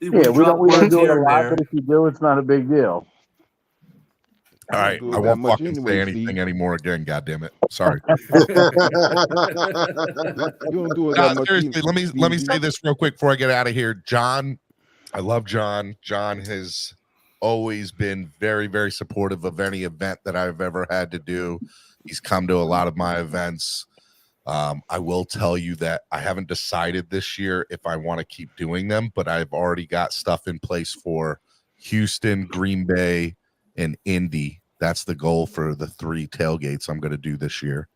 we don't do it a lot, but if you do, it's not a big deal. All right, I won't fucking say anything anymore again. God damn it! Sorry. Seriously, let me say this real quick before I get out of here. John, I love John. John has always been very, very supportive of any event that I've ever had to do. He's come to a lot of my events. I will tell you that I haven't decided this year if I want to keep doing them, but I've already got stuff in place for Houston, Green Bay, and Indy. That's the goal for the 3 tailgates I'm going to do this year.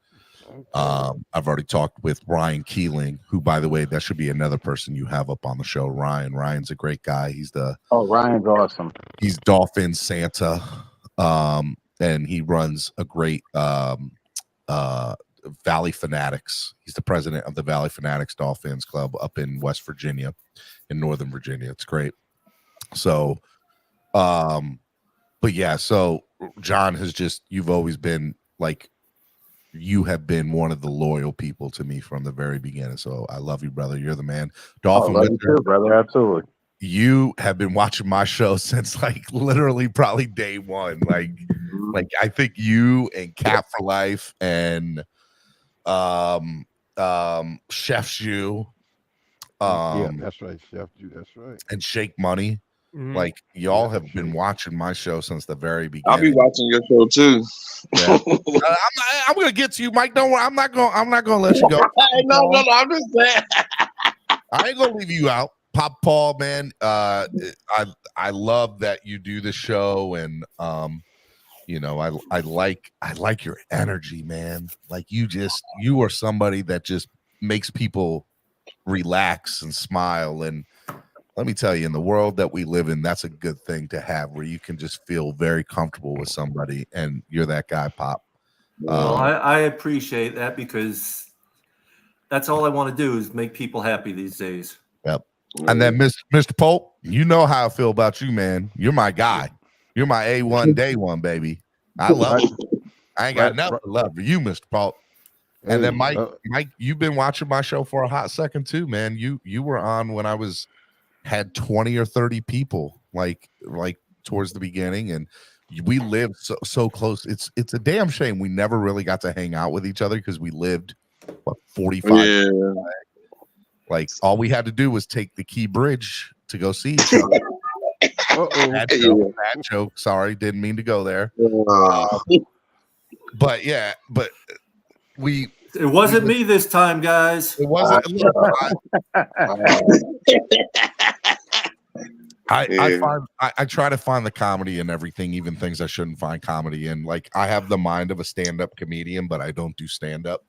I've already talked with Ryan Keeling, who, by the way, that should be another person you have up on the show. Ryan's a great guy. Ryan's awesome. He's Dolphins Santa, and he runs a great Valley Fanatics. He's the president of the Valley Fanatics Dolphins Club up in West Virginia, in Northern Virginia. It's great. So, but yeah, so John has you've always been like, you have been one of the loyal people to me from the very beginning. So I love you, brother. You're the man. Dolphin, love you too, brother. Absolutely. You have been watching my show since like literally probably day one. Like I think you and Cap for Life and Chef Jew. Yeah, that's right, Chef Jew. That's right. And Shake Money. Like y'all have been watching my show since the very beginning. I'll be watching your show too. Yeah. I'm gonna get to you, Mike. Don't worry. I'm not gonna let you go. No. I'm just saying. I ain't gonna leave you out. Pop Paul, man. I love that you do the show, and you know, I like your energy, man. Like you are somebody that just makes people relax and smile. And let me tell you, in the world that we live in, that's a good thing to have, where you can just feel very comfortable with somebody, and you're that guy, Pop. Well, I appreciate that, because that's all I want to do is make people happy these days. Yep. And then Mr. Pope, you know how I feel about you, man. You're my guy. You're my A1 day one, baby. I love you. I ain't got nothing but love for you, Mr. Pope. And then Mike, you've been watching my show for a hot second too, man. You were on when I had 20 or 30 people, like towards the beginning, and we lived so close. It's a damn shame we never really got to hang out with each other, because we lived 45 minutes away. Like all we had to do was take the Key Bridge to go see each other. Bad joke. Sorry, didn't mean to go there. But it wasn't me this time, guys. It wasn't. I try to find the comedy in everything, even things I shouldn't find comedy in. Like I have the mind of a stand-up comedian, but I don't do stand-up.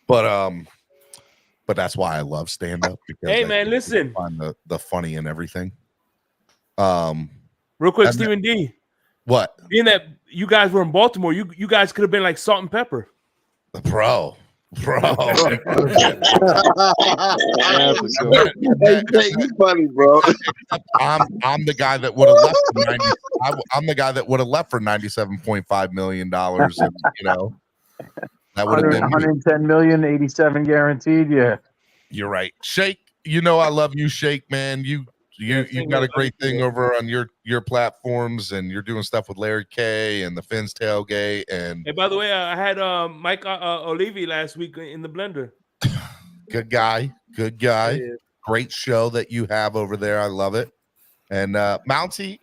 But that's why I love stand-up. Hey man, listen. Find the funny in everything. Real quick, Stephen D. What? Being that you guys were in Baltimore, you guys could have been like Salt and Pepper. Bro, Bro. You funny, bro. I'm the guy that would have left for 90. I'm the guy that would have left for $97.5 million, and that would have been 110 million, 87 guaranteed. Yeah, you're right. Shake, I love you, Shake, man. You've got a great thing over on your platforms, and you're doing stuff with Larry K and the Fins Tailgate. And hey, by the way, I had Mike Olivi last week in the blender. Good guy. Yeah. Great show that you have over there. I love it. And Mountie,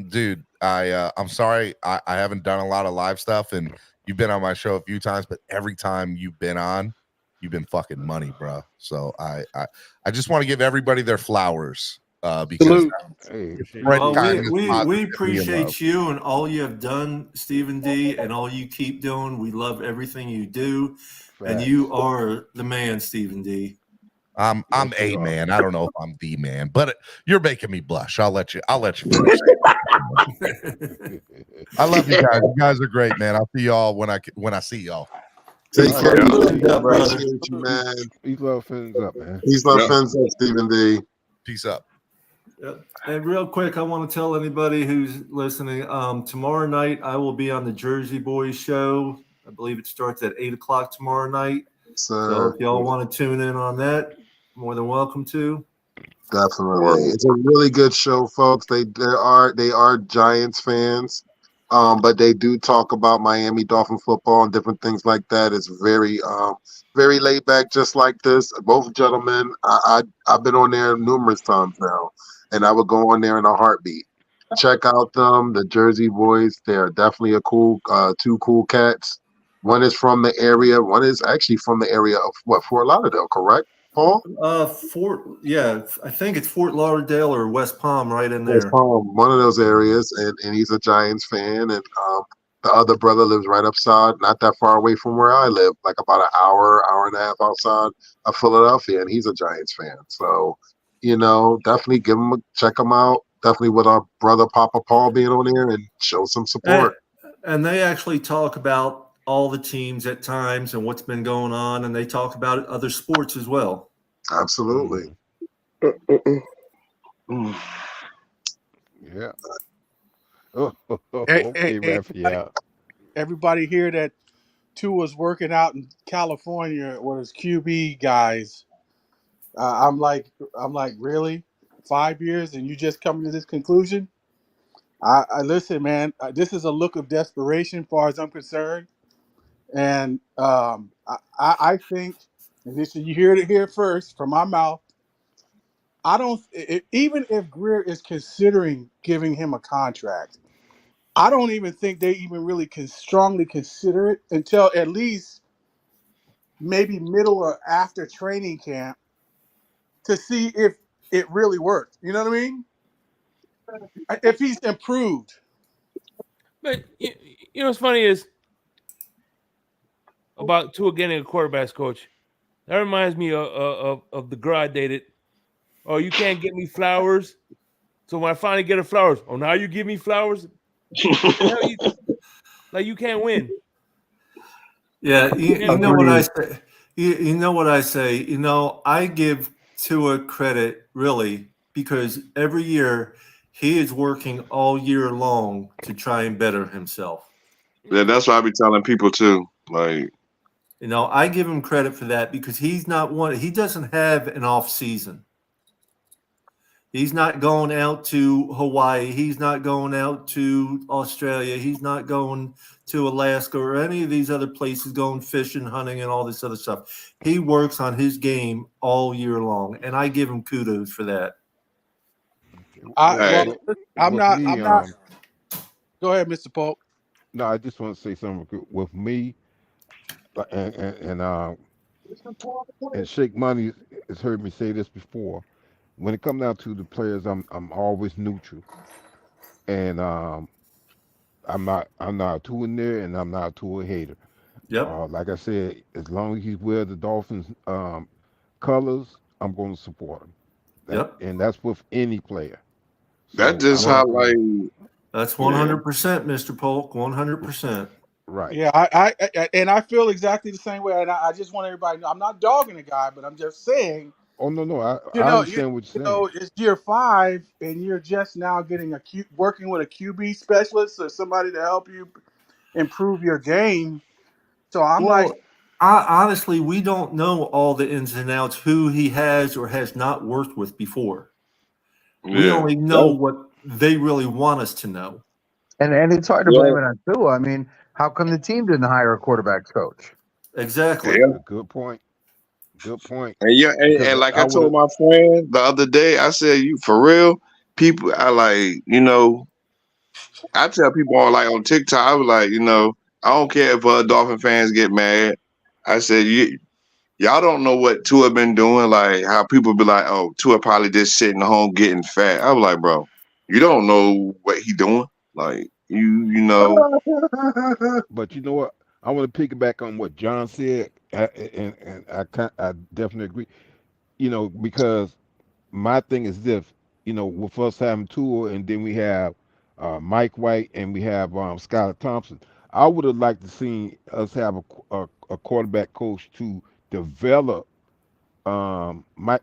dude, I'm sorry I haven't done a lot of live stuff, and you've been on my show a few times, but every time you've been on, you've been fucking money, bro. So I just want to give everybody their flowers because we appreciate you and all you have done, Stephen D, and all you keep doing. We love everything you do, and you are the man, Stephen D. I'm a man. I don't know if I'm the man, but you're making me blush. I'll let you finish. I love you guys. You guys are great, man. I'll see y'all when I see y'all. Take care. Brother. You, man. Peace, love, fins up, man. Peace, love, fins up, Stephen D. Peace up. Yep. And real quick, I want to tell anybody who's listening, tomorrow night I will be on the Jersey Boys show. I believe it starts at 8:00 tomorrow night. So if y'all want to tune in on that, more than welcome to. Definitely. It's a really good show, folks. They are Giants fans. But they do talk about Miami Dolphin football and different things like that. It's very very laid back, just like this. Both gentlemen, I've been on there numerous times now, and I would go on there in a heartbeat. Check out them, the Jersey Boys. They're definitely a cool, two cool cats. One is from the area. One is actually from the area of Fort Lauderdale, correct, Paul? I think it's Fort Lauderdale or West Palm, right in there. West Palm, one of those areas, and he's a Giants fan, and the other brother lives right upside, not that far away from where I live, like about an hour and a half outside of Philadelphia, and he's a Giants fan. So, definitely check him out. Definitely with our brother Papa Paul being on there, and show some support. And they actually talk about all the teams at times and what's been going on, and they talk about other sports as well. Absolutely. Yeah. Everybody here that Tua's working out in California was QB guys. I'm like, really? 5 years and you just coming to this conclusion? I listen, man. This is a look of desperation, as far as I'm concerned, and I think, and this you hear it here first from my mouth. I don't. Even if Greer is considering giving him a contract, I don't even think they even really can strongly consider it until at least maybe middle or after training camp to see if it really worked. You know what I mean? If he's improved. But you know what's funny is about Tua getting a quarterback's coach. That reminds me of the girl I dated. Oh, you can't get me flowers. So when I finally get her flowers, oh, now you give me flowers? Like you can't win. Yeah, you know what I say. You know what I say. I give Tua credit really because every year he is working all year long to try and better himself. Yeah, that's what I be telling people too. Like, I give him credit for that because he doesn't have an off season. He's not going out to Hawaii. He's not going out to Australia. He's not going to Alaska or any of these other places, going fishing, hunting, and all this other stuff. He works on his game all year long, and I give him kudos for that. I'm not. Go ahead, Mr. Polk. No, I just want to say something with me, and Shake Money has heard me say this before. When it comes down to the players, I'm always neutral, and I'm not a Tua there, and I'm not a Tua hater. Yep. Like I said, as long as he wears the Dolphins colors, I'm going to support him. Yep. And that's with any player. That just how like that's 100%, Mr. Polk. 100%. Right. Yeah, I and I feel exactly the same way. And I just want everybody to know I'm not dogging the guy, but I'm just saying, Oh no, I you know, understand what you're saying. it's year 5, and you're just now getting working with a QB specialist or somebody to help you improve your game. So I'm like, Well, honestly, we don't know all the ins and outs, who he has or has not worked with before. We Yeah. only know what they really want us to know. And it's hard to Yeah. blame it on Tua. I mean, how come the team didn't hire a quarterbacks coach? Exactly. Yeah. Good point. Good point. And yeah, Because and like I I told would've- my friend the other day, I said, "You for real? People, I like, I tell people on TikTok, I was like, I don't care if other Dolphin fans get mad. I said, y'all don't know what Tua been doing. Like how people be like, oh, Tua probably just sitting home getting fat. I was like, bro, you don't know what he doing. Like you know. But you know what? I want to piggyback on what John said, and I definitely agree. Because my thing is this. With us having Tua, and then we have Mike White, and we have Skylar Thompson. I would have liked to see us have a quarterback coach to develop Mike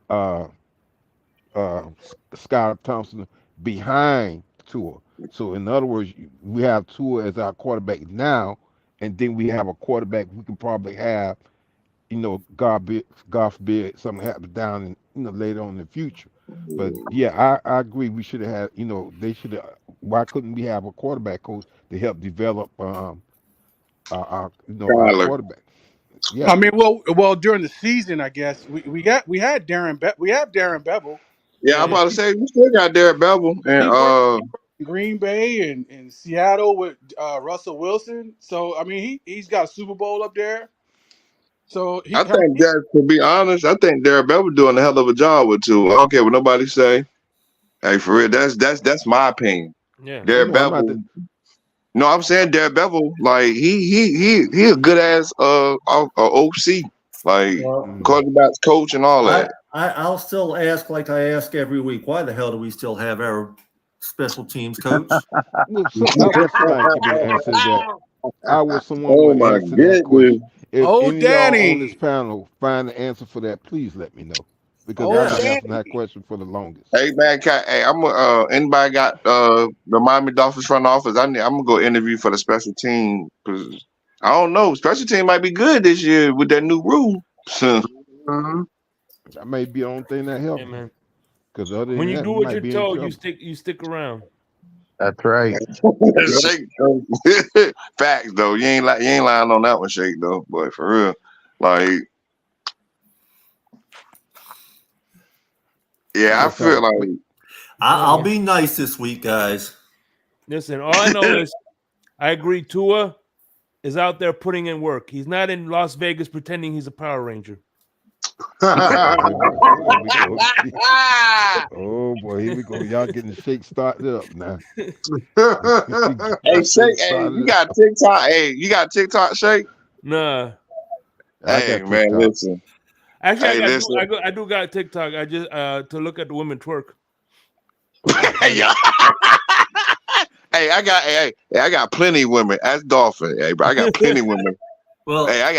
Skylar Thompson behind Tua. So in other words, we have Tua as our quarterback now, and then we have a quarterback we can probably have, God forbid something happens down later on in the future. But yeah, I agree. We should have had, they should have. Why couldn't we have a quarterback coach to help develop our Skyler. quarterback? Yeah. I mean, well, during the season, I guess we had we have Darren Bevel. Yeah, I'm about to say we still got Derek Bevel He and worked in Green Bay and Seattle with Russell Wilson. So I mean, he's got a Super Bowl up there. So I think Derek, to be honest, I think Derek Bevel doing a hell of a job with Tua. I don't care what nobody say. Hey, for real, that's my opinion. Yeah. Derek Bevel. No, I'm saying Derek Bevel, like he a good ass OC, like quarterback coach and all that. I'll still ask, like I ask every week, why the hell do we still have our special teams coach? Well, somebody can answer that. I wish someone Oh would my answer that question. goodness. If Oh, any of y'all Danny. on this panel find the answer for that, please let me know. Because Oh, I've been Danny. asking that question for the longest. Hey man, I'm anybody got the Miami Dolphins front office? I'm gonna go interview for the special team because I don't know, special team might be good this year with that new rule. That may be the only thing that helps. Yeah, man. Because other than When you that, do we what might you're be in told, trouble. you stick around. That's right. Shake. Facts though, you ain't lying on that one, Shake though, boy, for real. Like, yeah, I feel like I'll be nice this week, guys. Listen, all I know is I agree. Tua is out there putting in work. He's not in Las Vegas pretending he's a Power Ranger. Oh boy, here we go. Y'all getting the Shake started up now. hey, Shake, hey, you got TikTok? Hey, you got TikTok, Shake? Nah. Hey man, listen. Actually, Hey, I do got TikTok. I just to look at the women twerk. Hey, I got plenty of women. Ask Dolphin. Hey, bro, I got plenty of women. Well, hey, I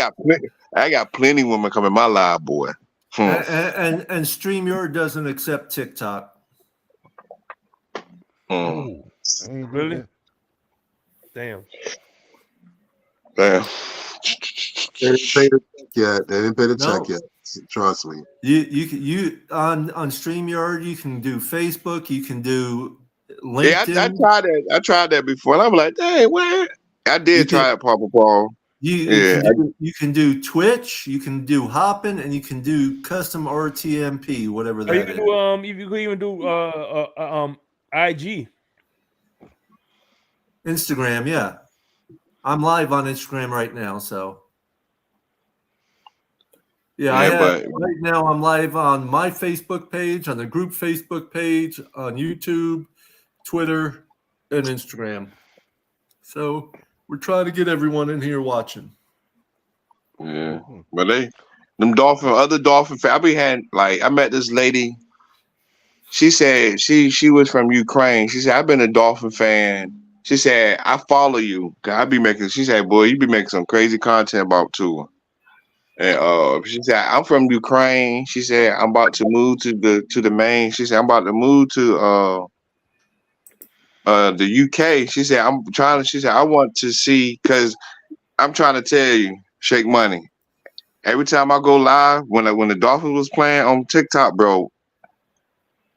got plenty of women coming my live, boy. And StreamYard doesn't accept TikTok. Really? Damn. Damn. They didn't pay the check yet. They didn't pay the check yet. Trust me. You on StreamYard, you can do Facebook, you can do LinkedIn. Yeah, I tried that before, and I'm like, dang, what? I did try it, Papa Paul. You can do Twitch, you can do Hoppin', and you can do custom RTMP, whatever that You is. can do you can even do IG. Instagram, yeah. I'm live on Instagram right now, so right now I'm live on my Facebook page, on the group Facebook page, on YouTube, Twitter, and Instagram. So we're trying to get everyone in here watching. Yeah, but other Dolphin fans, I met this lady. She said she was from Ukraine. She said, I've been a Dolphin fan She said, I follow you. I be making. She said, boy, you be making some crazy content about Tua. And she said, I'm from Ukraine. She said, I'm about to move to the main. She said, I'm about to move to the UK. She said, she said, I want to see, because I'm trying to tell you, Shake Money. Every time I go live, when the Dolphins was playing on TikTok, bro,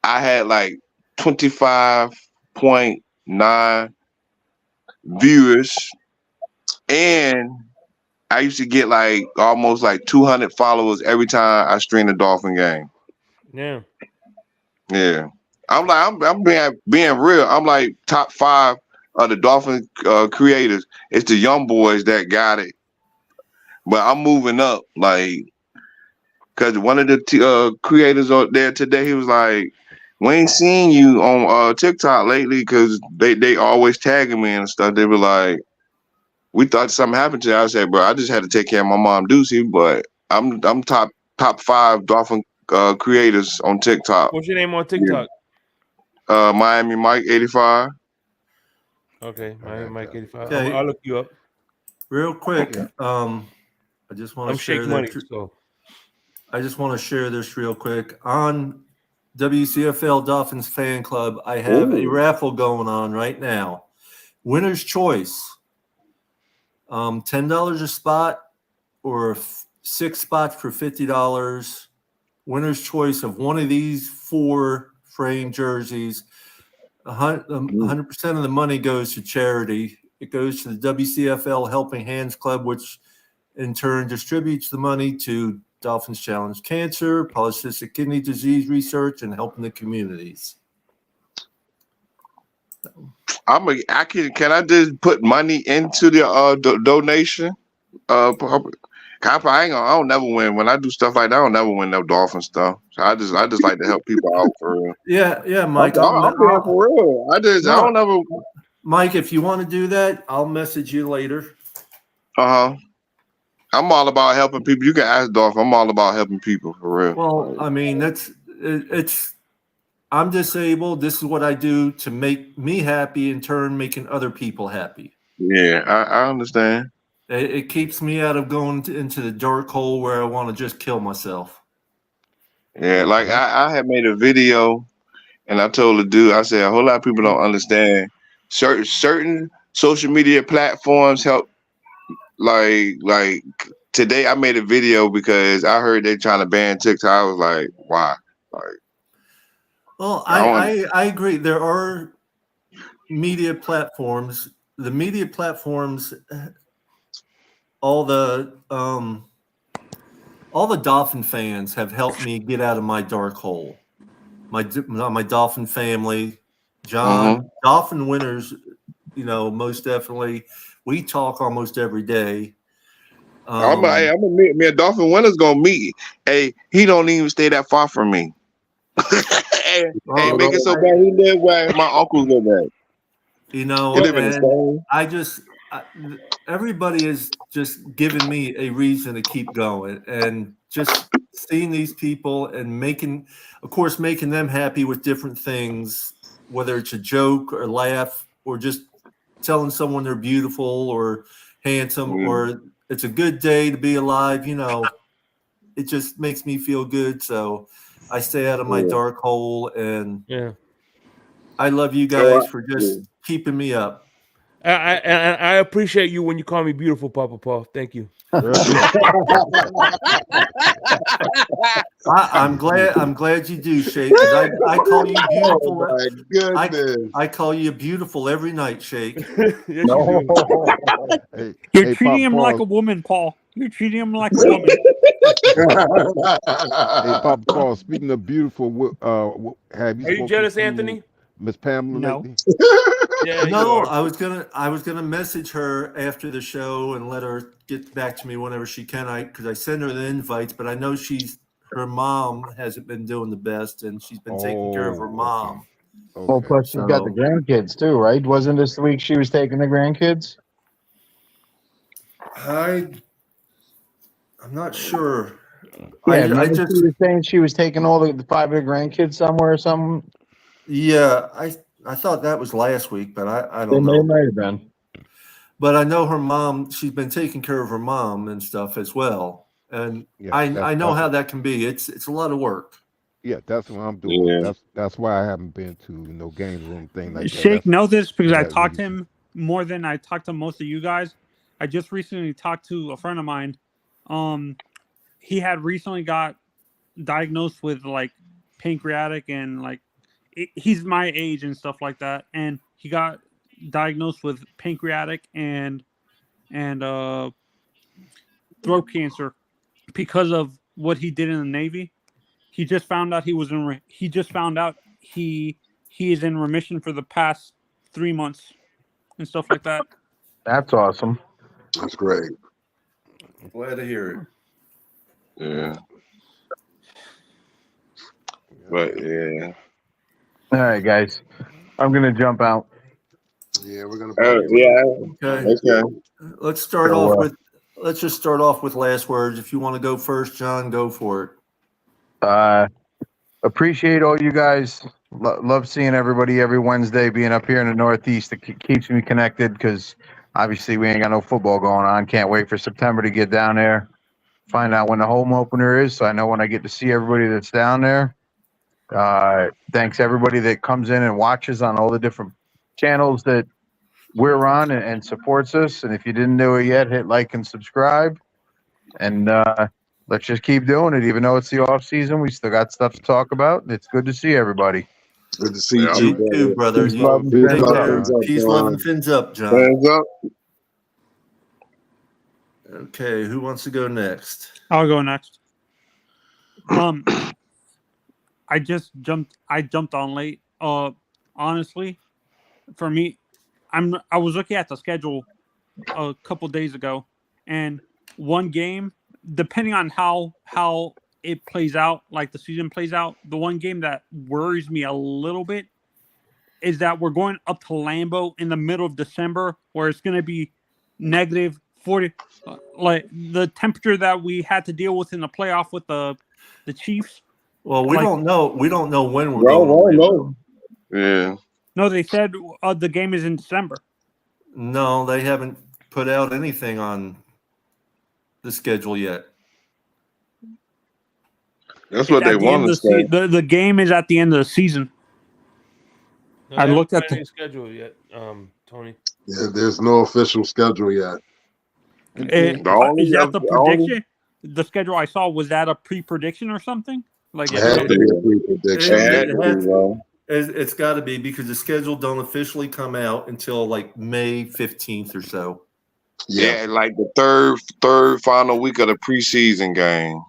I had like 25.9 viewers, and I used to get like almost like 200 followers every time I stream a Dolphin game. Yeah. Yeah. I'm being real. I'm like top 5 of the Dolphin creators. It's the young boys that got it. But I'm moving up, like, because one of the creators out there today, he was like, we ain't seen you on TikTok lately, because they always tagging me and stuff. They were like, we thought something happened to you. I said, bro, I just had to take care of my mom Deucey, but I'm top 5 Dolphin creators on TikTok. What's your name on TikTok? Miami Mike 85. Okay, Miami Mike 85. Okay. I'll look you up. Real quick, I just want I'm to share Shake Money, that. so I just want to share this real quick. On WCFL Dolphins Fan Club, I have a raffle going on right now. Winner's choice. $10 a spot, or 6 spots for $50. Winner's choice of one of these 4 frame jerseys. 100% of the money goes to charity. It goes to the WCFL Helping Hands Club, which in turn distributes the money to Dolphins Challenge Cancer, polycystic kidney disease research, and helping the communities. Can I just put money into the donation? I don't never win when I do stuff like that. I don't never win no Dolphin stuff. So I just like to help people out for real. Yeah, Mike. I'm being for real. I don't ever. Mike, if you want to do that, I'll message you later. I'm all about helping people. You can ask Dolphin. I'm all about helping people for real. Well, I mean, it's. I'm disabled. This is what I do to make me happy, in turn making other people happy. Yeah, I understand. It keeps me out of going into the dark hole where I want to just kill myself. Yeah, like I had made a video, and I told the dude, I said, a whole lot of people don't understand. Certain social media platforms help. Like today, I made a video because I heard they're trying to ban TikTok. I was like, why? Like, well, I agree. There are media platforms. The media platforms, all the Dolphin fans have helped me get out of my dark hole. My Dolphin family, John, Dolphin winners, most definitely. We talk almost every day. I'm gonna meet me. A Dolphin winner's gonna meet. Hey, he don't even stay that far from me. Hey, make it so bad. He live where my uncles live at. He live in the same. Everybody is just giving me a reason to keep going, and just seeing these people and making them happy with different things, whether it's a joke or laugh or just telling someone they're beautiful or handsome or it's a good day to be alive. It just makes me feel good. So I stay out of my dark hole, and I love you guys for just keeping me up. I appreciate you when you call me beautiful, Papa Paul. Thank you. I'm glad you do, Shake, because I call you beautiful. Oh my goodness. I call you beautiful every night, Shake. Yes, you do. You're treating him like a woman, Paul. You're treating him like a woman. Hey, Papa Paul, speaking of beautiful, have you? Are you jealous, Anthony? Miss Pamela? No. No, I was gonna message her after the show and let her get back to me whenever she can. Because I send her the invites, but I know her mom hasn't been doing the best, and she's been taking care of her mom. Okay. Well, plus she's got the grandkids too, right? Wasn't this the week she was taking the grandkids? I'm not sure. Yeah, I just she was saying she was taking all the 5 of the grandkids somewhere or something. Yeah, I thought that was last week, but I It don't know. might have been. But I know her mom. She's been taking care of her mom and stuff as well. And Yeah, I know how that can be. It's a lot of work. yeah, that's what I'm doing. Yeah. That's why I haven't been to no games or anything like that. Shake know this because for I that talked to reason. him more than I talked to most of you guys. I just recently talked to a friend of mine. He had recently got diagnosed with like pancreatic and like he's my age and stuff like that, and he got diagnosed with pancreatic and throat cancer because of what he did in the Navy. He just found out he just found out he is in remission for the past 3 months and stuff like that. That's awesome. That's great. Glad to hear it. Yeah. But yeah. All right, guys. I'm gonna jump out. Yeah, we're gonna. Okay. Let's start So, off with. Let's just start off with last words. If you want to go first, John, go for it. Appreciate all you guys. Love seeing everybody every Wednesday. Being up here in the Northeast, it keeps me connected because obviously we ain't got no football going on. Can't wait for September to get down there. Find out when the home opener is, so I know when I get to see everybody that's down there. Thanks everybody that comes in and watches on all the different channels that we're on and supports us. And if you didn't do it yet, hit like and subscribe. And let's just keep doing it. Even though it's the off season, we still got stuff to talk about. It's good to see everybody. Good to see You too, brother. Peace, love, and fins up. Peace, love, and fins up, John. Fins up. Okay, who wants to go next? I'll go next. I jumped on late. Honestly, for me, I was looking at the schedule a couple days ago, and one game, depending on how it plays out, like the season plays out, the one game that worries me a little bit is that we're going up to Lambeau in the middle of December, where it's going to be negative 40, like the temperature that we had to deal with in the playoff with the Chiefs. Well, we Like- don't know. We don't know when we're Bro, going. no. Yeah. No, they said the game is in December. No, they haven't put out anything on the schedule yet. That's what It's they at the end want to of say. the game is at the end of the season. No, I they looked haven't at put the- any schedule yet, Tony. Yeah, there's no official schedule yet. Is that the prediction? The schedule I saw, was that a pre-prediction or something? Like It has to be a pre-prediction. It's got to be, because the schedule don't officially come out until like May 15th or so. Yeah, like the third final week of the preseason game.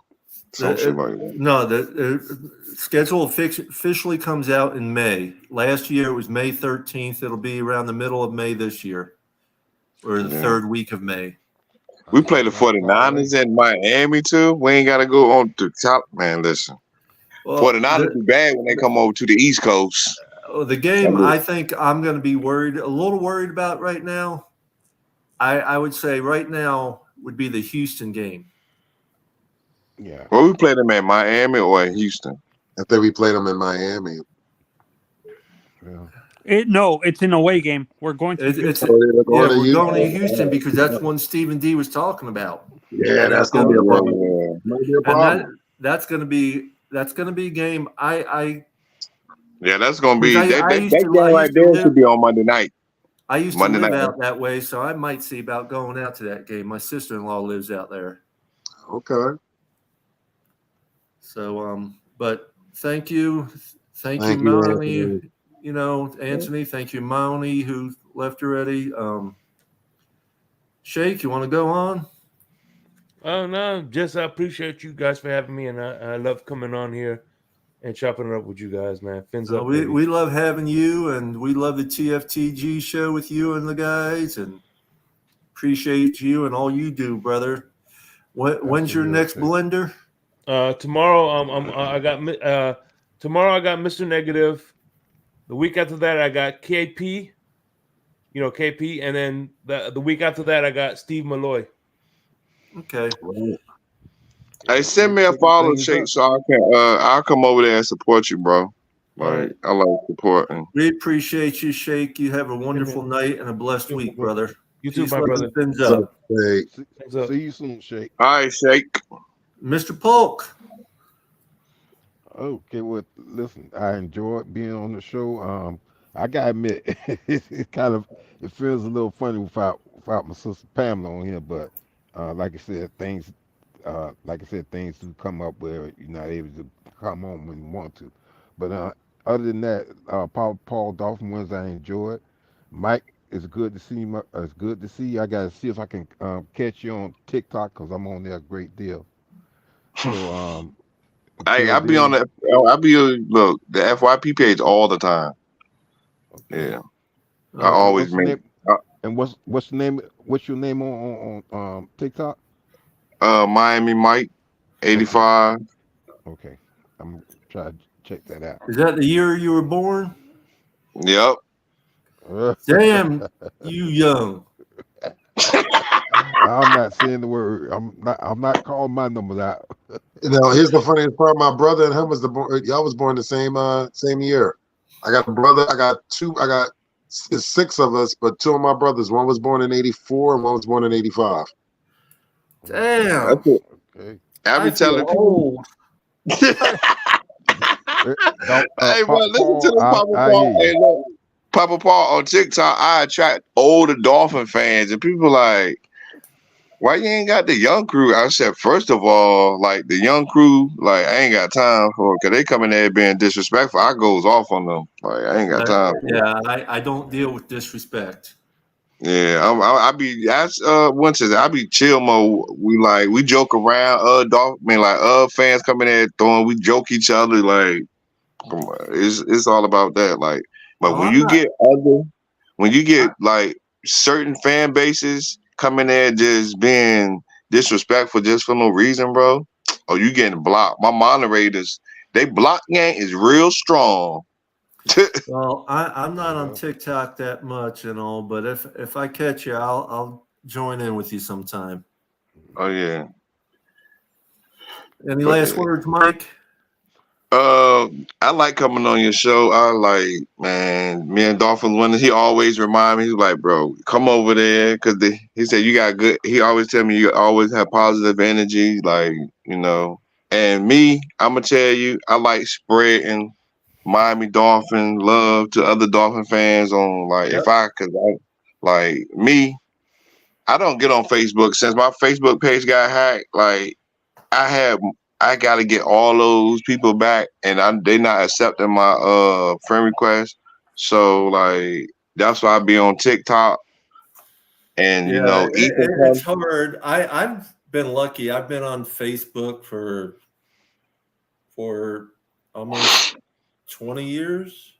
Some shit like that. No, the schedule officially comes out in May. Last year it was May 13th. It'll be around the middle of May this year, or the third week of May. We play the 49ers in Miami too. We ain't got to go on to top, man. Listen, Well, 49ers be bad when they come over to the East Coast. The game I think I'm going to be a little worried about right now. I would say right now would be the Houston game. Yeah. Well, we played them in Miami or in Houston. I think we played them in Miami. No, it's an away game. We're going to. We're going to Houston because that's one Stephen D was talking about. Yeah, that's gonna be a problem. Might be a problem. That's going to be a game. Yeah, that's gonna be I that used game to- I right used to there live- should be on Monday night. I used to Monday live night. out that way, so I might see about going out to that game. My sister-in-law lives out there. Okay. So, but thank you, Thank you, Melanie. Anthony. You know, Anthony. Thank you, Melanie, who left already. Shake, you want to go on? Oh no, just I appreciate you guys for having me, and I love coming on here and chopping it up with you guys, man. Fins up. We, baby. we love having you, and we love the TFTG show with you and the guys, and appreciate you and all you do, brother. When's your next blender? Tomorrow, tomorrow I got Mr. Negative. The week after that, I got KP. You know KP, and then the week after that, I got Steve Malloy. Okay. Hey, send me a follow, Shake, so I can. I'll come over there and support you, bro. Like I like supporting. We appreciate you, Shake. You have a wonderful night and a blessed week, brother. You too, Peace, my love, brother. and fins up. Hey, See you soon, Shake. All right, Shake. Mr. Polk. Okay, well, listen, I enjoyed being on the show. I gotta admit, it feels a little funny without my sister Pamela on here, but like I said, things do come up where you're not able to come on when you want to. But other than that, Paul Dolphin ones I enjoyed. Mike, it's good to see you. It's good to see you. I gotta see if I can catch you on TikTok because I'm on there a great deal. So I be on the look the FYP page all the time. Yeah, I always what's the make. name? And what's the name? What's your name on TikTok? Miami Mike 85. Okay, I'm gonna try to check that out. Is that the year you were born? Yep. Damn, you young. I'm not saying the word. I'm not calling my numbers out. Here's the funniest part. My brother and him y'all was born the same year. I got a brother. I got it's 6 of us, but 2 of my brothers. One was born in 84 and one was born in 85. Damn. That's it. Okay. I be telling people. Old. Hey, bro, listen to the Papa Paul. Hey, look, Papa Paul on TikTok. I attract older Dolphin fans, and people like, why you ain't got the young crew? I said, first of all, like the young crew, like I ain't got time for it because they come in there being disrespectful. I goes off on them. Like I ain't got time. Yeah, I don't deal with disrespect. Yeah, I be I be chill mode. We joke around. Fans coming in throwing. We joke each other. Like, come on, it's all about that. Like, but when you get like certain fan bases coming there just being disrespectful just for no reason, bro. Oh, you getting blocked. My moderators, they block gang is real strong. Well, I'm not on TikTok that much and all, but if I catch you, I'll join in with you sometime. Oh yeah. Any last words, Mike? I like coming on your show. I like, man, me and Dolphins when he always remind me, he's like, bro, come over there because he said you got good. He always tell me you always have positive energy, like And me, I'm gonna tell you, I like spreading Miami Dolphin love to other Dolphin fans on I don't get on Facebook since my Facebook page got hacked. Like I gotta get all those people back, and they not accepting my friend request. So like that's why I be on TikTok, and it's hard. I've been lucky. I've been on Facebook for almost 20 years.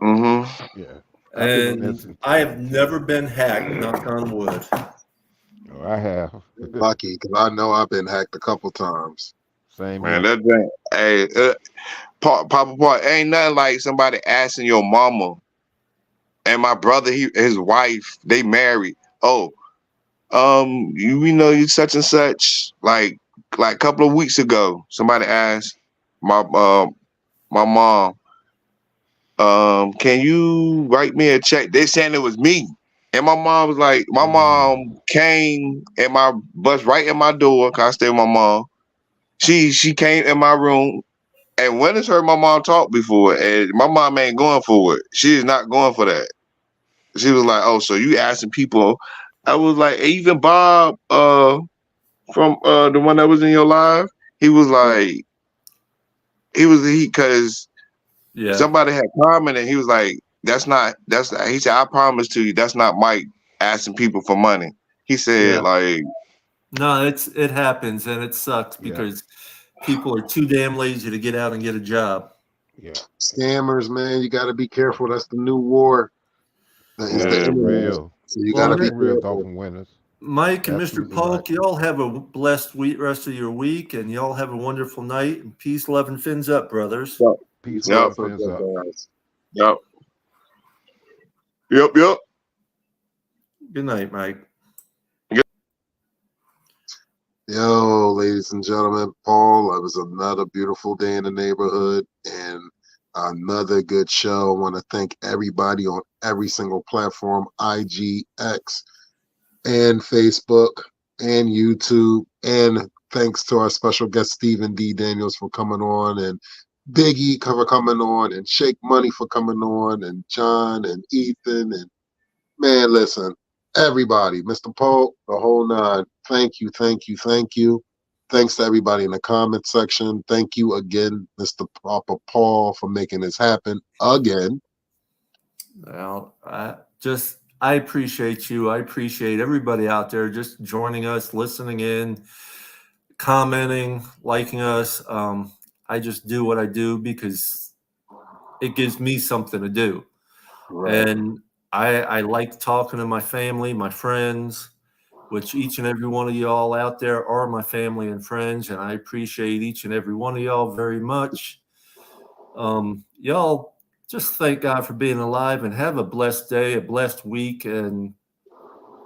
Mm-hmm. Yeah. And I have never been hacked, knock on wood. Oh, I have. Lucky, because I know I've been hacked a couple times. Same Man, here. that thing, hey, Papa Paul, ain't nothing like somebody asking your mama and my brother, his wife, they married. Oh, you such and such. Like a couple of weeks ago, somebody asked my mom, can you write me a check? They saying it was me. And my mom was like, my mom came in my bus right in my door, cause I stay with my mom. She came in my room, and when has heard my mom talk before, and my mom ain't going for it. She is not going for that. She was like, oh, so you asking people. I was like, even Bob from the one that was in your live, he was like, because somebody had commented, he was like, he said, I promise to you, that's not Mike asking people for money. He said, no, it happens and it sucks because people are too damn lazy to get out and get a job. Yeah. Scammers, man, you got to be careful. That's the new war. It's the internet. Real. So you got to be real careful. Dolphin winners. Mike and Absolutely Mr. Polk, y'all have a blessed rest of your week, and y'all have a wonderful night. And peace, love, and fins up, brothers. Peace, love, and fins up. Yep. Yep. Good night, Mike. Yo, ladies and gentlemen, Paul, it was another beautiful day in the neighborhood, and Another good show. I want to thank everybody on every single platform, IG, X, and Facebook, and YouTube. And thanks to our special guest, Stephen D. Daniels, for coming on, and Big E for coming on, and Shake Money for coming on, and John and Ethan. And man, listen, everybody, Mr. Pope, the whole nine. Thank you, thank you, thank you. Thanks to everybody in the comment section. Thank you again, Mr. Papa Paul, for making this happen again. Well, I appreciate you. I appreciate everybody out there just joining us, listening in, commenting, liking us. I just do what I do because it gives me something to do. Right. And I like talking to my family, my friends, which each and every one of y'all out there are my family and friends, and I appreciate each and every one of y'all very much. Y'all just thank God for being alive and have a blessed day, a blessed week, and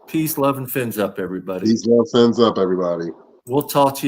peace, love, and fins up, everybody. Peace, love, fins up, everybody. We'll talk to you.